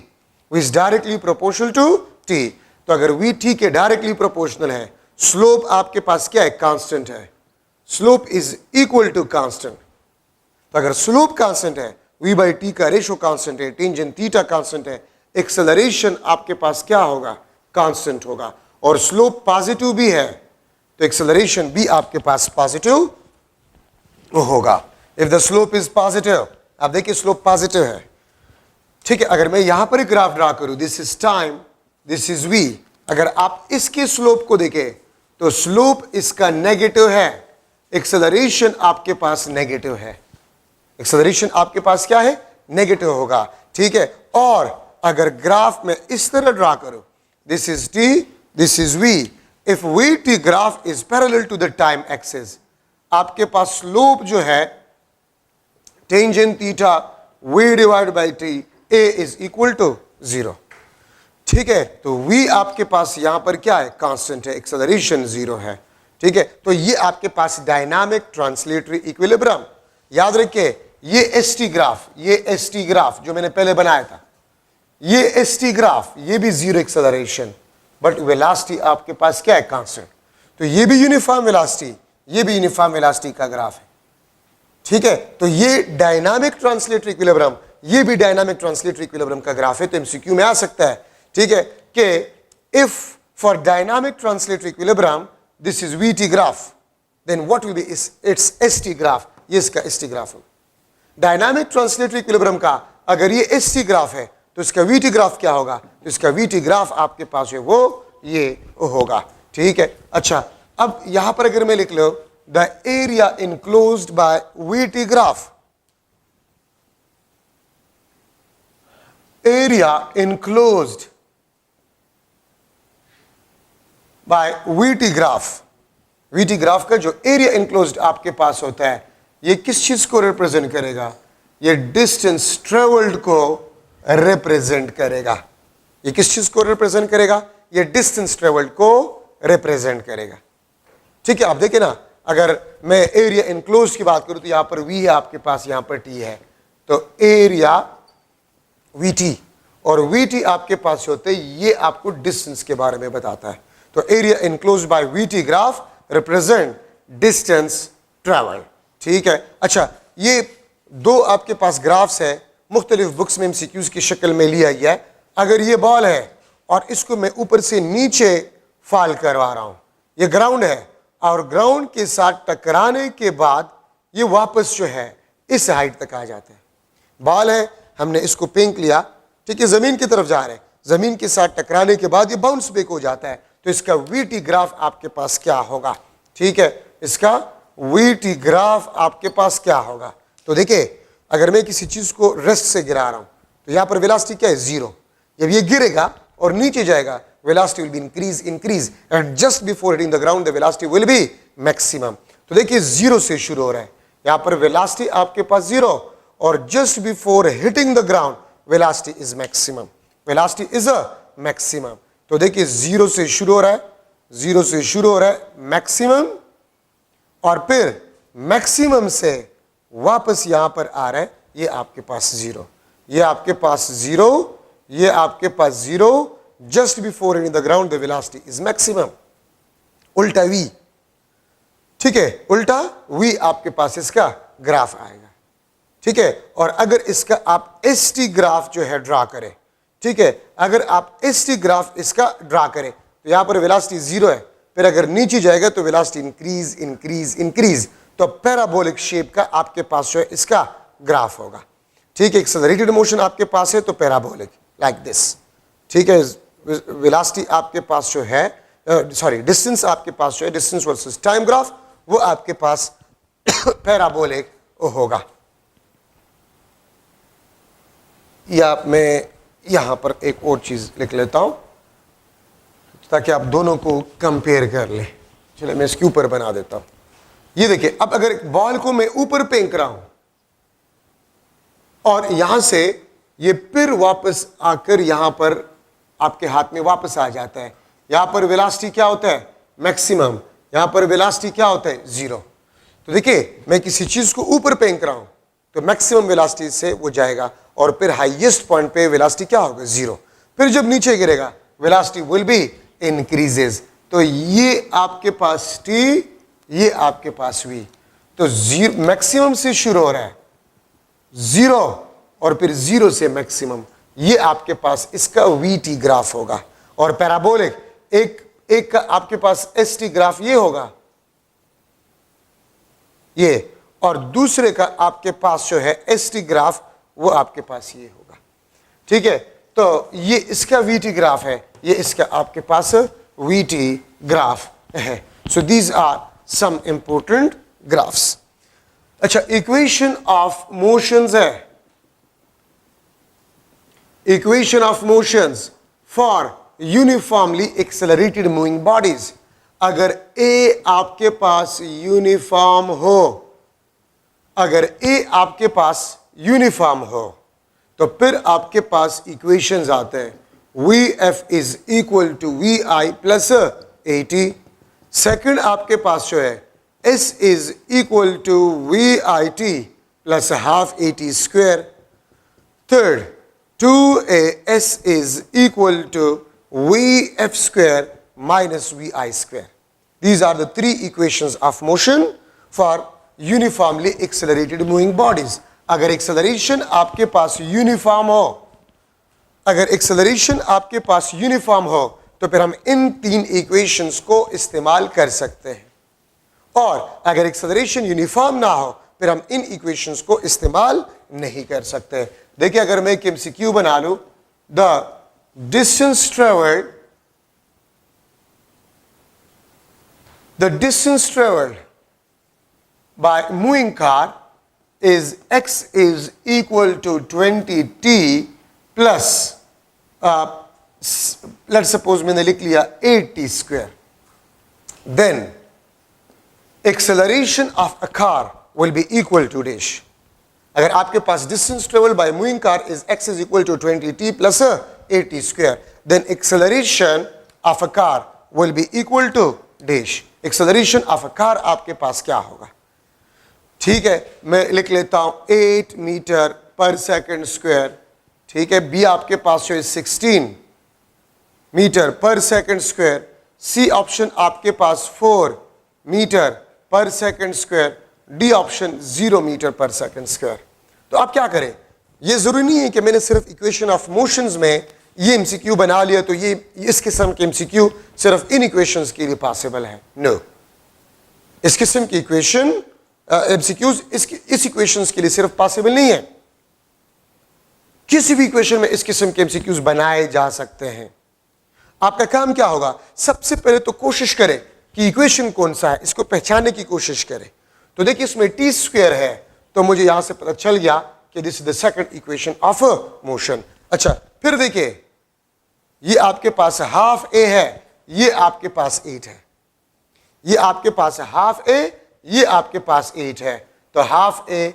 v is directly proportional to t। तो अगर v t के डायरेक्टली प्रोपोर्शनल है, स्लोप आपके पास क्या है, कांस्टेंट है, slope is equal to constant. तो अगर स्लोप कांस्टेंट है, v बाई t का रेशो कांस्टेंट है, टेंजेंट थीटा कांस्टेंट है, एक्सेलरेशन आपके पास क्या होगा, कांस्टेंट होगा, और स्लोप पॉजिटिव भी है तो एक्सेलरेशन भी आपके पास पॉजिटिव होगा। If the slope is positive, आप देखिए स्लोप पॉजिटिव है। ठीक है, अगर मैं यहां पर एक ग्राफ ड्रा करूं, this is time, this is v, अगर आप इसके स्लोप को देखें तो स्लोप इसका नेगेटिव है, एक्सेलरेशन आपके पास नेगेटिव है, एक्सेलरेशन आपके पास क्या है, नेगेटिव होगा। ठीक है, और अगर ग्राफ में इस तरह ड्रा करो, this is t, this is v, if vt graph is parallel to the time axis, आपके पास स्लोप जो है tangent theta v divide by t a is equal to 0। ठीक है, तो v आपके पास यहां पर क्या है, कांस्टेंट है, एक्सेलरेशन 0 है। ठीक है, तो ये आपके पास डायनामिक ट्रांसलेटरी इक्विलिब्रियम। याद रखिए ये st ग्राफ, ये st ग्राफ जो मैंने पहले बनाया था, ये st ग्राफ, ये भी 0 एक्सेलरेशन, बट वेलोसिटी आपके पास क्या है, कांस्टेंट। तो ये भी यूनिफॉर्म वेलोसिटी, ये भी यूनिफॉर्म वेलोसिटी का ग्राफ है। ठीक है, तो ये डायनामिक ट्रांसलेटरी इक्विलिब्रियम ये भी डायनामिक ट्रांसलेटरी इक्विलिब्रियम का ग्राफ है, तो एमसीक्यू में आ सकता है, ठीक है, कि if for dynamic translatory equilibrium this is VT graph, then what will be its ST graph, ये इसका एसटी ग्राफ है। डायनामिक ट्रांसलेटरी इक्विलिब्रियम का अगर ये एसटी ग्राफ है तो इसका वीटी ग्राफ क्या होगा, तो इसका वीटी ग्राफ आपके पास है वो ये होगा, ठीक है। अच्छा, अब यहां पर अगर मैं लिख लो the area enclosed by VT graph, area enclosed by VT graph, VT graph का जो एरिया इनक्लोज्ड आपके पास होता है ये किस चीज को रिप्रेजेंट करेगा, ये डिस्टेंस ट्रेवल्ड को रिप्रेजेंट करेगा। ये किस चीज को रिप्रेजेंट करेगा, ये डिस्टेंस ट्रेवल्ड को रिप्रेजेंट करेगा, ठीक है। आप देखिए ना, अगर मैं एरिया इनक्लोज्ड की बात करूं तो यहां पर वी है आपके पास, यहां पर टी है, तो एरिया वीटी और वीटी आपके पास होते हैं, ये आपको डिस्टेंस के बारे में बताता है। तो area enclosed by VT graph represent distance travelled, ठीक है। अच्छा, ये दो आपके पास ग्राफ्स है, मुख्तलिफ बुक्स में एमसीक्यूज की शक्ल में लिया गया है। अगर ये बॉल है और इसको मैं ऊपर से नीचे फॉल करवा रहा हूं, ये ग्राउंड है और ग्राउंड के साथ टकराने के बाद ये वापस जो है इस हाइट तक आ जाता है। बॉल है, हमने इसको फेंक लिया, ठीक है, जमीन की तरफ जा रहे हैं, जमीन के साथ टकराने के बाद ये बाउंस बैक हो जाता है, तो इसका वीटी ग्राफ आपके पास क्या होगा, ठीक है, इसका वीटी ग्राफ आपके पास क्या होगा। तो देखिए, अगर मैं किसी चीज को रेस्ट से गिरा रहा हूं तो यहां पर वेलोसिटी क्या है, जीरो। जब ये गिरेगा और नीचे जाएगा, velocity will be increase and just before hitting the ground the velocity will be maximum. तो देखिए, जीरो से शुरू हो रहा है, यहां पर वेलोसिटी आपके पास जीरो और just before hitting the ground velocity is maximum, velocity is a maximum. तो देखिए, जीरो से शुरू हो रहा है, जीरो से शुरू हो रहा है मैक्सिमम, और फिर मैक्सिमम से वापस यहां पर आ रहा है, ये आपके पास जीरो, ये आपके पास जीरो, ये आपके पास zero, just before hitting the ground the velocity is maximum. उल्टा वी, ठीक है, उल्टा वी आपके पास इसका ग्राफ आएगा, ठीक है। और अगर इसका आप एसटी ग्राफ जो है ड्रा करें, ठीक है, अगर आप एसटी ग्राफ इसका ड्रा करें तो यहां पर वेलोसिटी जीरो है, फिर अगर नीचे जाएगा तो वेलोसिटी इंक्रीज इंक्रीज इंक्रीज, तो पैराबोलिक शेप का आपके पास जो है इसका ग्राफ होगा, ठीक है। एक्सेलरेटेड मोशन आपके पास है तो पैराबोलिक लाइक दिस, ठीक है। वेलोसिटी आपके पास जो है, सॉरी डिस्टेंस आपके पास जो है, डिस्टेंस वर्सेस टाइम ग्राफ, वो आपके पास पैराबोलिक होगा। या मैं यहां पर एक और चीज लिख लेता हूं ताकि आप दोनों को कंपेयर कर लें। चलिए मैं इसके ऊपर बना देता हूं। ये देखिए, अब अगर एक बॉल को मैं ऊपर फेंक रहा हूं और यहां से ये फिर वापस आकर यहां पर आपके हाथ में वापस आ जाता है, यहां पर वेलोसिटी क्या होता है, मैक्सिमम, यहां पर वेलोसिटी क्या होता है, जीरो। तो देखिए, मैं किसी चीज को ऊपर फेंक रहा हूं तो मैक्सिमम वेलोसिटी से वो जाएगा और फिर हाईएस्ट पॉइंट पे वेलोसिटी क्या होगा, जीरो। फिर जब नीचे गिरेगा वेलोसिटी विल बी इंक्रीजेस। तो ये आपके पास टी, ये आपके पास वी, तो जीरो मैक्सिमम से शुरू हो रहा है, जीरो और फिर जीरो से मैक्सिमम, ये आपके पास इसका वी टी ग्राफ होगा। और पैराबोलिक एक का आपके पास एस टी ग्राफ ये होगा, ये, और दूसरे का आपके पास जो है एस टी ग्राफ वो आपके पास ये होगा, ठीक है। तो ये इसका वी टी ग्राफ है, ये इसका आपके पास वी टी ग्राफ है। So these are some important graphs. अच्छा, equation of motions है, equation of motions for uniformly accelerated moving bodies. अगर A आपके पास यूनिफॉर्म हो, अगर A आपके पास यूनिफॉर्म हो तो फिर आपके पास इक्वेशंस आते हैं, VF is equal to VI plus AT. Second आपके पास जो है S is equal to VIT plus half AT square. Third 2AS is equal to VF square minus VI square. These are the three equations of motion for uniformly accelerated moving bodies. अगर acceleration आपके पास uniform हो, अगर acceleration आपके पास uniform हो तो फिर हम इन तीन इक्वेशंस को इस्तेमाल कर सकते हैं, और अगर एक्सेलरेशन यूनिफॉर्म ना हो फिर हम इन इक्वेशंस को इस्तेमाल नहीं कर सकते। देखिए, अगर मैं एक एमसीक्यू बना लूं, the distance travelled by moving car is x is equal to 20t plus let's suppose मैंने लिख लिया 8t square, then acceleration of a car will be equal to dash. अगर आपके पास distance travel by moving car is x is equal to 20t plus 8t square, then acceleration of a car will be equal to dash. acceleration of a car आपके पास क्या होगा? ठीक है, मैं लिख लेता हूं 8 मीटर पर सेकंड स्क्वायर। ठीक है, बी आपके पास जो है 16 मीटर पर सेकंड स्क्वायर, सी ऑप्शन आपके पास 4 मीटर पर second square, D option 0 metre पर सेकंड स्क्वायर। तो आप क्या करें, ये जरूरी नहीं है कि मैंने सिर्फ इक्वेशन ऑफ मोशंस में ये एमसीक्यू बना लिया तो ये इस किस्म के एमसीक्यू सिर्फ इन इक्वेशंस के लिए पॉसिबल है। नो, इस किस्म की इक्वेशन एमसीक्यूज इस इक्वेशंस के लिए सिर्फ पॉसिबल नहीं है, किसी भी इक्वेशन में इस किस्म के एमसीक्यूज बनाए जा सकते हैं। आपका काम क्या होगा, सबसे पहले तो कोशिश करें कि इक्वेशन कौन सा है, इसको पहचानने की कोशिश करें। तो देखिए, इसमें टी स्क्वायर है तो मुझे यहां से पता चल गया कि this is the second equation of motion. अच्छा, फिर देखिए, ये आपके पास हाफ ए है, ये आपके पास 8 है, ये आपके पास हाफ ए, ये आपके पास 8 है, तो हाफ ए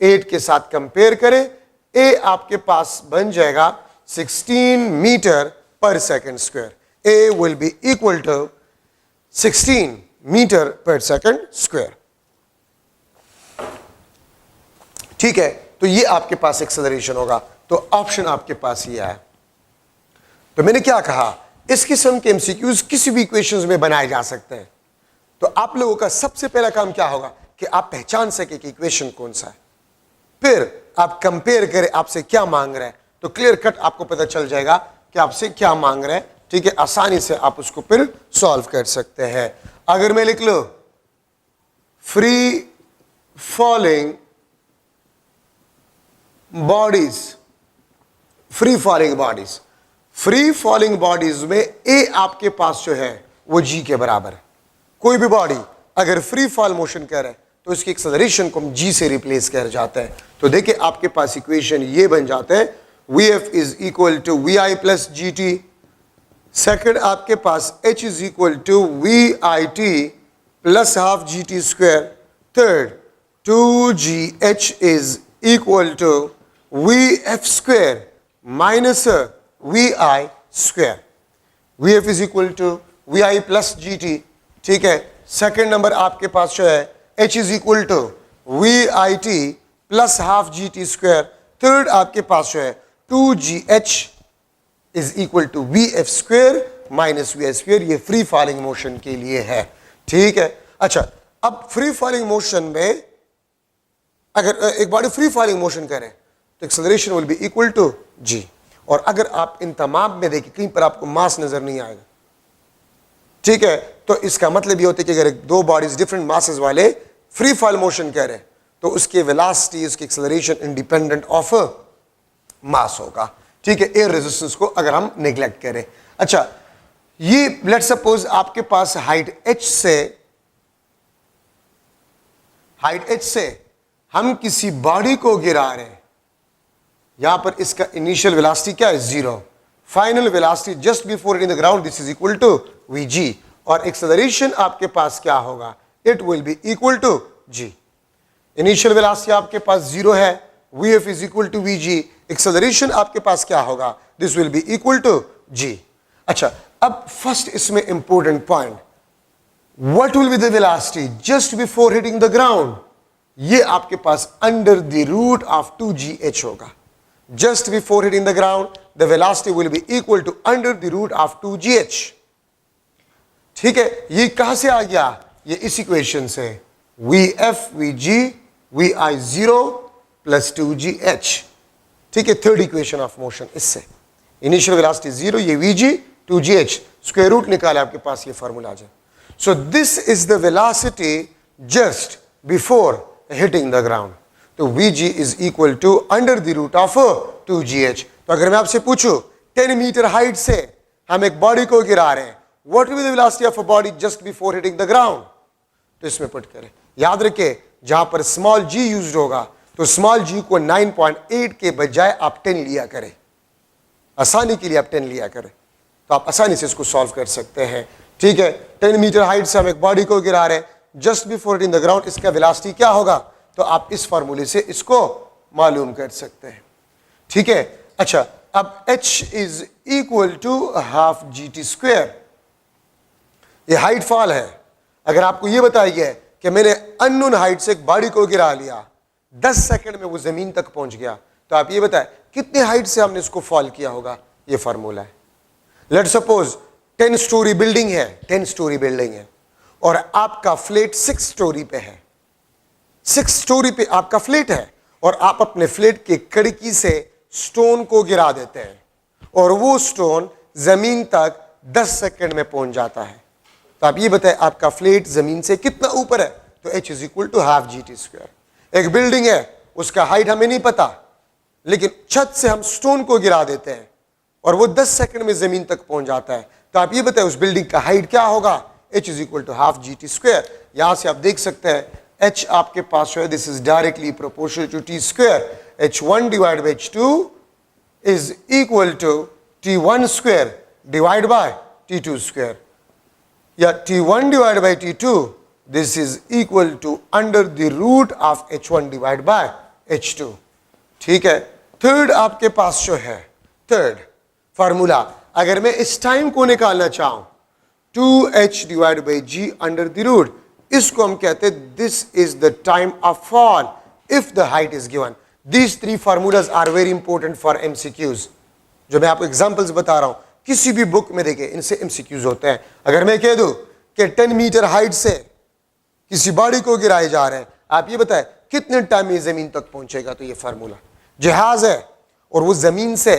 8 के साथ कंपेयर करें, ए आपके पास बन जाएगा 16 मीटर पर second square. A will be equal to 16 metre पर सेकंड स्क्वायर। ठीक है, तो ये आपके पास एक्सेलरेशन होगा, तो ऑप्शन आपके पास ये है। तो मैंने क्या कहा, इस किस्म के एमसीक्यूज किसी भी इक्वेशंस में बनाए जा सकते हैं। तो आप लोगों का सबसे पहला काम क्या होगा कि आप पहचान सके कि इक्वेशन कौन सा है, फिर आप कंपेयर करें आपसे क्या मांग रहा है, तो क्लियर कट आपको पता चल जाएगा कि आपसे क्या मांग रहा है। ठीक है, आसानी से आप उसको फिर सॉल्व कर सकते हैं। अगर मैं लिख लो free falling bodies, free falling bodies में ए आपके पास जो है वो जी के बराबर है। कोई भी बॉडी अगर फ्री फॉल मोशन कर रहा है तो इसकी एक्सेलरेशन को हम जी से रिप्लेस कर जाते हैं। तो देखिए, आपके पास इक्वेशन ये बन जाता है, V F is equal to V I plus G T. Second आपके पास H is equal to V I T plus half G T square. Third 2gh is equal to V F square minus V I square. V F is equal to V I plus G T. ठीक है, second number आपके पास जो है h is equal to V I T plus half G T square. Third आपके पास जो है 2gh is equal to V F square minus V I square. ये फ्री फॉलिंग मोशन के लिए है। ठीक है, अच्छा, अब फ्री फॉलिंग मोशन में अगर एक बॉडी फ्री फॉलिंग मोशन करे तो acceleration will be equal to g। और अगर आप इन तमाम में देखिए कहीं पर आपको मास नजर नहीं आएगा, ठीक है, तो इसका मतलब ये होता है कि अगर दो बॉडीज डिफरेंट मासेस वाले फ्री फॉल मोशन कर रहे हैं तो उसके वेलोसिटी, उसकी एक्सेलरेशन इंडिपेंडेंट ऑफ मास होगा। ठीक है, एयर रेजिस्टेंस को अगर हम नेग्लेक्ट करें। अच्छा, ये लेट सपोज आपके पास हाइट h से हम किसी बॉडी को गिरा रहे हैं, यहां पर इसका इनिशियल वेलोसिटी क्या है, 0। Final velocity just before hitting the ground, this is equal to vg। और एक्सेलरेशन आपके पास क्या होगा, it will be equal to g। Initial velocity आपके पास 0 है, vf is equal to vg। Acceleration आपके पास क्या होगा, this will be equal to g। अच्छा, अब फर्स्ट इसमें important point, what will be the velocity just before hitting the ground, ये आपके पास under the root of 2gh होगा। Just before hitting the ground the velocity will be equal to under the root of 2gh। ठीक है, ये कहां से आ गया, ये इस इक्वेशन से, V F V G V I 0 plus 2gh। ठीक है, थर्ड इक्वेशन ऑफ मोशन। इससे इनिशियल वेलोसिटी 0, ये vg 2gh, स्क्वायर रूट निकाले आपके पास ये फार्मूला आ जाए। So this is the velocity just before hitting the ground. तो vg is equal to under the root of 2gh। तो अगर मैं आपसे पूछूं 10 मीटर हाइट से हम एक बॉडी को गिरा रहे हैं, what will be the velocity of a body just before hitting the ground? तो इसमें पुट करें, याद रखें जहां पर स्मॉल g यूज्ड होगा तो स्मॉल g को 9.8 के बजाय आप 10 लिया करें, आसानी के लिए आप 10 लिया करें, तो आप आसानी से इसको सॉल्व कर सकते हैं। ठीक है, 10 मीटर हाइट से हम एक बॉडी को गिरा रहे हैं just before hitting the ground, इसका वेलोसिटी क्या होगा? तो आप इस फार्मूले से इसको मालूम कर सकते हैं। ठीक है, अच्छा, अब h is equal to half gt square. ये हाइट फॉल है। अगर आपको ये बताया गया है कि मैंने अननोन हाइट से एक बॉडी को गिरा लिया, 10 सेकंड में वो जमीन तक पहुंच गया, तो आप ये बताएं कितने हाइट से हमने इसको फॉल किया होगा? ये फार्मूला है। लेट्स सपोज 10 स्टोरी बिल्डिंग है, 10 स्टोरी बिल्डिंग है और आपका फ्लैट 6 स्टोरी पे है। 6 स्टोरी पे आपका फ्लैट है और आप अपने फ्लैट के खिड़की से स्टोन को गिरा देते हैं और वो स्टोन जमीन तक 10 सेकंड में पहुंच जाता है। तो आप ये बताएं आपका फ्लैट जमीन से कितना ऊपर है? तो h is equal to half gt square. एक बिल्डिंग है, उसका हाइट हमें नहीं पता, लेकिन छत से हम स्टोन को गिरा देते हैं और वो 10 सेकंड में जमीन तक पहुंच जाता है। तो आप ये बताएं उस बिल्डिंग का हाइट क्या होगा? h is equal to half gt square. यहां से आप देख सकते हैं h आपके पास जो है this is directly proportional to t square. h1 divide by h2 is equal to t1 square divide by t2 square, या t1 divide by t2 this is equal to under the root of h1 divide by h2। ठीक है, third आपके पास जो है third formula, अगर मैं इस टाइम को निकालना चाहूं 2h divide by g under the root, इसको हम कहते हैं this is the time of fall if the height is given. These 3 formulas are very important for MCQs। जो मैं आपको एग्जांपल्स बता रहा हूं, किसी भी बुक में देखें इनसे MCQs होते हैं। अगर मैं कह दूं कि 10 मीटर हाइट से किसी बॉडी को गिराए जा रहे हैं, आप ये बताएं कितने टाइम में जमीन तक पहुंचेगा? तो ये फार्मूला, जहाज है और वो जमीन से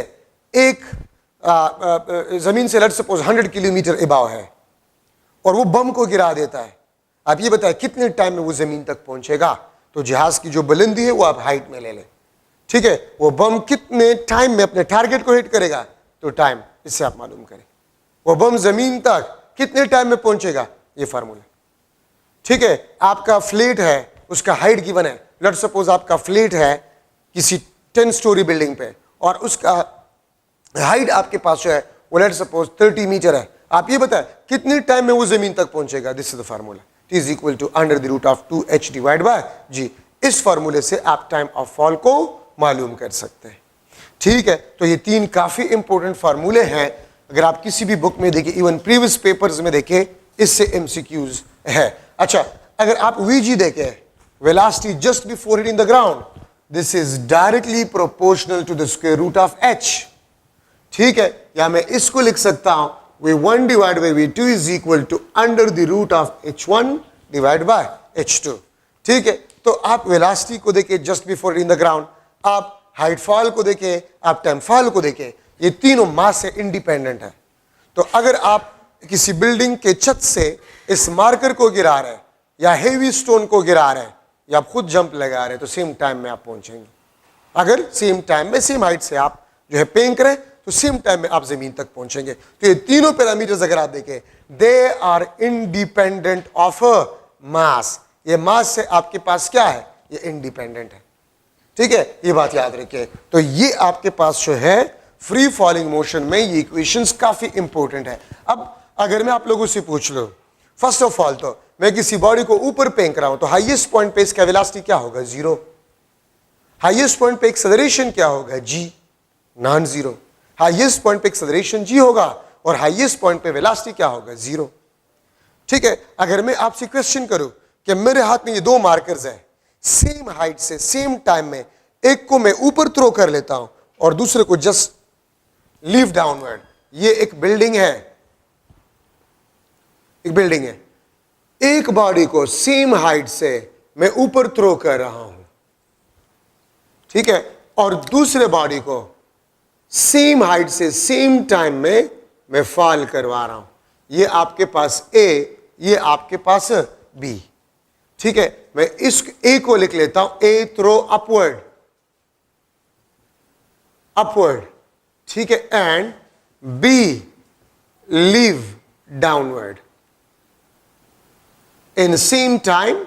जमीन से लेट्स सपोज 100 किलोमीटर अबाव है और वो बम को गिरा देता है, आप ये बताएं कितने टाइम में वो जमीन तक पहुंचेगा? तो जहाज की जो बुलंदी है वो आप हाइट में ले लें। ठीक है, वो बम कितने टाइम में अपने टारगेट को हिट करेगा? तो टाइम, इससे आप मालूम करें वो बम जमीन तक कितने टाइम में पहुंचेगा? ये फार्मूला। ठीक है, आपका फ्लैट है, उसका हाइट गिवन है। लेट्स सपोज आपका फ्लैट है किसी 10 स्टोरी बिल्डिंग पे और उसका हाइट आपके पास जो है वो लेट्स सपोज 30 मीटर है। आप ये बताएं कितने टाइम में वो जमीन तक पहुंचेगा? This is the formula, t is equal to under the root of 2h divide by g। इस फार्मूले से आप टाइम ऑफ फॉल को मालूम कर सकते हैं। ठीक है, तो ये 3 काफी इंपॉर्टेंट फार्मूले हैं। अगर आप किसी भी बुक में देखें, इवन प्रीवियस पेपर्स में देखें, इससे MCQs है। अच्छा, अगर आप vg देखें, velocity just before hitting the ground, this is directly proportional to the square root of h। ठीक है, या मैं इसको लिख सकता हूं v1 divide by v2 is equal to under the root of h1 divide by h2। ठीक है, तो आप वेलोसिटी को देखें just before hitting the ground, आप हाइट फॉल को देखें, आप टाइम फॉल को देखें, ये तीनों मास से इंडिपेंडेंट है। तो अगर आप किसी बिल्डिंग के छत से इस मार्कर को गिरा रहे हैं या हेवी स्टोन को गिरा रहे हैं या आप खुद जंप लगा रहे हैं, तो सेम टाइम में आप पहुंचेंगे। अगर सेम टाइम में सेम हाइट से आप जो है फेंक रहे तो सेम टाइम में आप जमीन तक पहुंचेंगे। तो ये तीनों पैरामीटर्स अगर आप देखें, they are independent of mass. ये मास से आपके पास क्या है? ये इंडिपेंडेंट है। ठीक है, ये बात याद रखिए। तो ये आपके पास जो है फ्री फॉलिंग मोशन में ये इक्वेशंस काफी इंपॉर्टेंट है। अब अगर मैं आप लोगों से पूछ लूं, फर्स्ट ऑफ ऑल तो मैं किसी बॉडी को ऊपर फेंक रहा हूं, तो हाईएस्ट पॉइंट पे इसका वेलोसिटी क्या होगा? 0। हाईएस्ट पॉइंट पे एक्सेलरेशन क्या होगा? g, non zero. Highest point पे एक्सेलरेशन g होगा और हाईएस्ट पॉइंट पे वेलोसिटी क्या होगा? 0। ठीक है, अगर मैं आपसे क्वेश्चन करूं कि मेरे हाथ में ये 2 मार्कर्स है, सेम हाइट से सेम टाइम में, एक को मैं ऊपर थ्रो कर लेता हूं और दूसरे को जस्ट लीव डाउनवर्ड। ये एक बिल्डिंग है, एक बिल्डिंग है, एक बॉडी को सेम हाइट से मैं ऊपर थ्रो कर रहा हूं, ठीक है, और दूसरे बॉडी को सेम हाइट से सेम टाइम में मैं फॉल करवा रहा हूं। ये आपके पास ए, ये आपके पास बी। ठीक है, मैं इस ए को लिख लेता हूं, ए थ्रो अपवर्ड, अपवर्ड, ठीक है, and B leave downward in same time,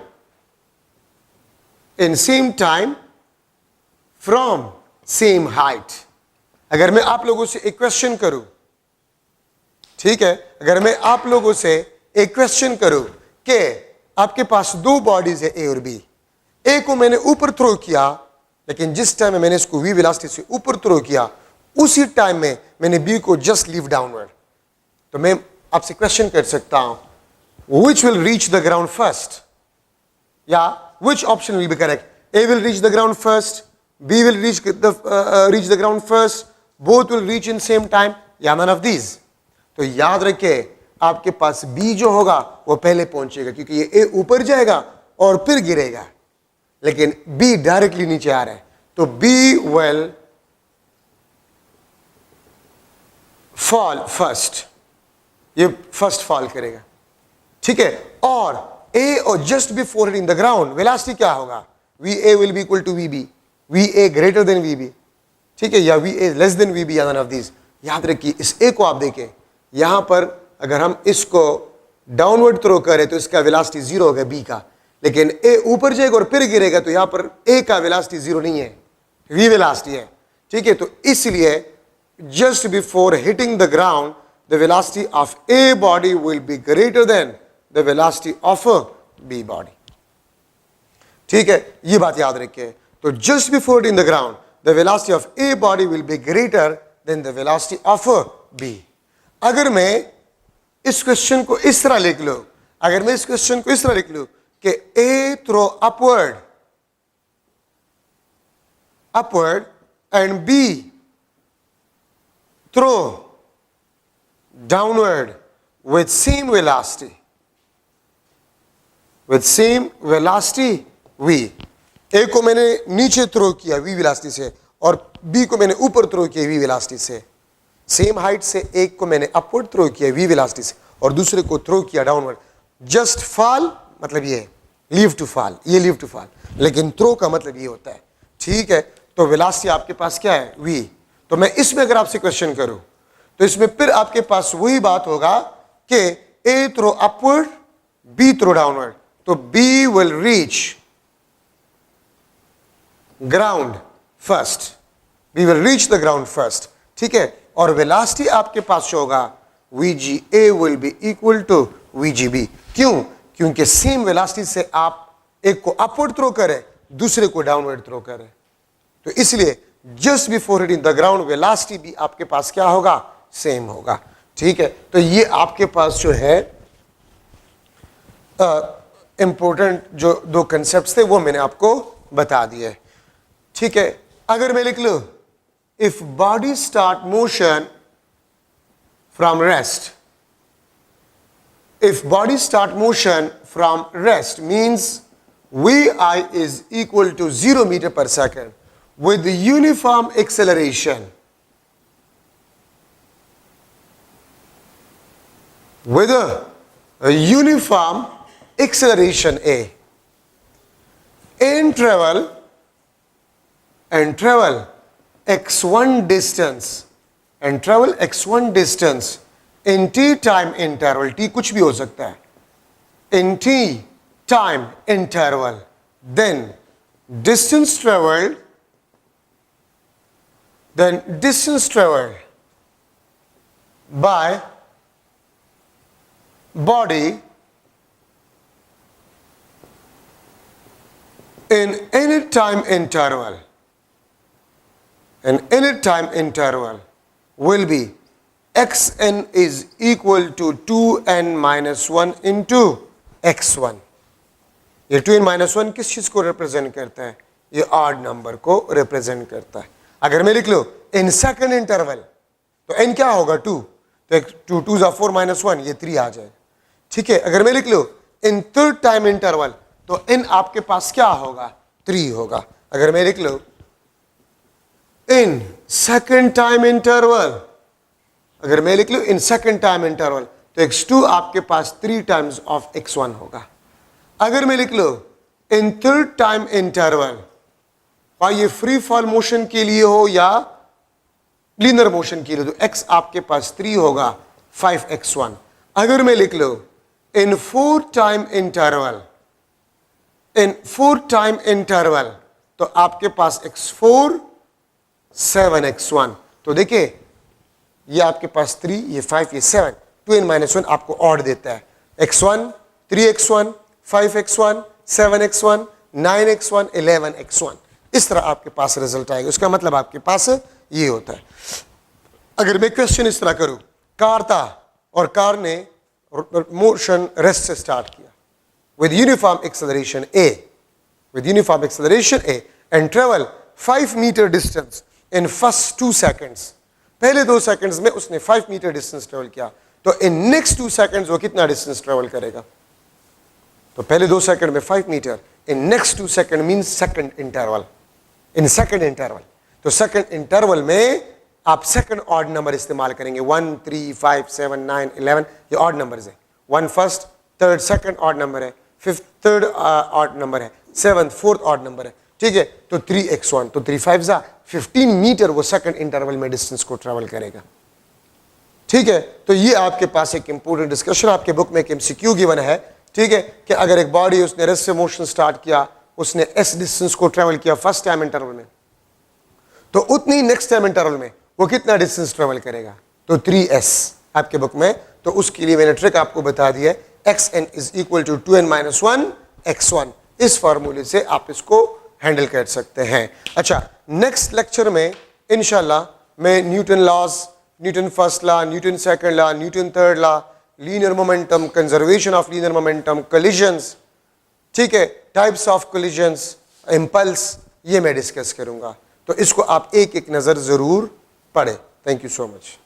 in same time from same height. अगर मैं आप लोगों से एक क्वेश्चन करूं, ठीक है, अगर मैं आप लोगों से एक क्वेश्चन करूं कि आपके पास दो बॉडीज है ए और बी, ए को मैंने ऊपर थ्रो किया, लेकिन जिस टाइम में मैंने इसको वी वेलोसिटी से ऊपर थ्रो किया उसी टाइम में मैंने बी को जस्ट लीव डाउनवर्ड, तो मैं आपसे क्वेश्चन कर सकता हूं which will reach the ground first, या which option will be correct? A will reach the ground first, B will reach the ground first, both will reach in same time, या none of these? तो याद रखिए आपके पास B जो होगा वो पहले पहुंचेगा, क्योंकि ये ए ऊपर जाएगा और फिर गिरेगा, लेकिन बी डायरेक्टली नीचे आ रहा है, तो बी विल फॉल फर्स्ट, ये फर्स्ट फॉल करेगा, ठीक है। और ए और just before hitting the ground velocity क्या होगा? V A will be equal to V B, V A greater than V B, ठीक है, या V A less than V B, या नन ऑफ दीज। याद रखिए इस ए को आप देखें, यहां पर अगर हम इसको डाउनवर्ड थ्रो करें तो इसका वेलोसिटी जीरो होगा बी का, लेकिन ए ऊपर जाएगा और फिर गिरेगा तो यहां पर ए का वेलोसिटी जीरो नहीं है, वी वेलोसिटी है, ठीक है। तो इसलिए just before hitting the ground the velocity of A body will be greater than the velocity of B body, ठीक है, ये बात याद रखिए। तो just before hitting the ground the velocity of A body will be greater than the velocity of B. अगर मैं इस क्वेश्चन को इस तरह लिख लो, अगर मैं इस क्वेश्चन को इस तरह लिख लूं कि A throw upward, upward and B throw downward with same velocity, with same velocity V. A को मैंने नीचे थ्रो किया वी वेलोसिटी से और बी को मैंने ऊपर थ्रो किया वी वेलोसिटी से, सेम हाइट से एक को मैंने अपवर्ड थ्रो किया वी वेलोसिटी से और दूसरे को थ्रो किया डाउनवर्ड। जस्ट फॉल मतलब ये लीव टू फॉल, ये लीव टू फॉल, लेकिन थ्रो का मतलब ये होता है, ठीक है। तो वेलोसिटी आपके पास क्या है? वी। तो मैं इसमें अगर आपसे क्वेश्चन करूं तो इसमें फिर आपके पास वही बात होगा कि A throw upward, B throw downward, तो B will reach ground first, B will reach the ground first, ठीक है। और वेलोसिटी आपके पास होगा V G A will be equal to V G B. क्यों? क्योंकि सेम वेलोसिटी से आप एक को अपवर्ड थ्रो करें, दूसरे को डाउनवर्ड थ्रो करें, तो इसलिए just before hitting the ground velocity भी आपके पास क्या होगा? सेम होगा, ठीक है। तो ये आपके पास जो है इंपॉर्टेंट जो दो कंसेप्ट थे वो मैंने आपको बता दिए, ठीक है। अगर मैं लिख लूं if body start motion from rest, if body start motion from rest means vi is equal to 0 meter per second with uniform acceleration, with a uniform acceleration a, and travel x1 distance, and travel x1 distance in t time interval, t कुछ भी हो सकता है, in t time interval, then distance traveled by body in any time interval, and any time interval will be xn is equal to 2n minus 1 into x1। ये 2n minus 1 किस चीज को represent करता है? ये ऑड नंबर को represent करता है। अगर मैं लिख लो इन सेकंड इंटरवल तो n क्या होगा? 2, तो 2 2 4 minus 1, ये 3 आ जाएगा, ठीक है। अगर मैं लिख लो इन थर्ड टाइम इंटरवल तो n आपके पास क्या होगा? 3 होगा। अगर मैं लिख लो इन सेकेंड टाइम इंटरवल, अगर मैं लिख लूं इन सेकेंड टाइम इंटरवल तो x2 आपके पास 3 टाइम्स ऑफ x1 होगा। अगर मैं लिख लूं इन थर्ड टाइम इंटरवल, ये फ्री फॉल मोशन के लिए हो या लीनियर मोशन के लिए, तो x आपके पास 3 होगा 5x1। अगर मैं लिख लूं in fourth time interval, in fourth time interval तो आपके पास x4 7x1। तो देखिए ये आपके पास 3, ये 5, ये 7, 2n-1 आपको ऑड देता है। x1 3x1 5x1 7x1 9x1 11x1, इस तरह आपके पास रिजल्ट आएगा। उसका मतलब आपके पास ये होता है। अगर मैं क्वेश्चन इस तरह करूं, कार था और कार ने मोशन रेस्ट से स्टार्ट किया with uniform acceleration a, with uniform acceleration a and travel 5 meter distance in first 2 seconds, पहले 2 सेकंड्स में उसने 5 मीटर डिस्टेंस ट्रेवल किया, तो इन नेक्स्ट 2 सेकंड्स वो कितना डिस्टेंस ट्रेवल करेगा? तो पहले 2 सेकंड में 5 metre, in next 2 second means second interval, in second interval. तो सेकंड इंटरवल में आप सेकंड ऑड नंबर इस्तेमाल करेंगे, 1 3 5 7 9 11, ये ऑड नंबर्स है। 1 first, third second odd number है, फिफ्थ थर्ड ऑड नंबर है, 7th फोर्थ ऑड नंबर है, ठीक है। तो 3x1, तो 3 5 15 मीटर वो सेकंड इंटरवल में डिस्टेंस को ट्रेवल करेगा, ठीक है। तो ये आपके पास एक इंपॉर्टेंट डिस्कशन, आपके बुक में एक एमसीक्यू गिवन है, ठीक है, कि अगर एक बॉडी उसने रेस्ट से मोशन स्टार्ट किया, उसने s डिस्टेंस को ट्रेवल किया फर्स्ट टाइम इंटरवल में, तो उतनी नेक्स्ट टाइम इंटरवल में वो कितना डिस्टेंस ट्रेवल करेगा? तो 3s आपके बुक में। तो उसके लिए मैंने ट्रिक आपको बता दिया है, xn is equal to 2n-1 x1। इस फार्मूले से आप इसको हैंडल कर सकते हैं। अच्छा, नेक्स्ट लेक्चर में इंशाल्लाह मैं Newton laws, Newton first law, Newton second law, Newton third law, linear momentum, conservation of linear momentum, collisions, ठीक है, टाइप्स ऑफ कोलिजन्स, इंपल्स, ये मैं डिस्कस करूंगा। तो इसको आप एक एक नज़र ज़रूर पढ़ें। Thank you so much.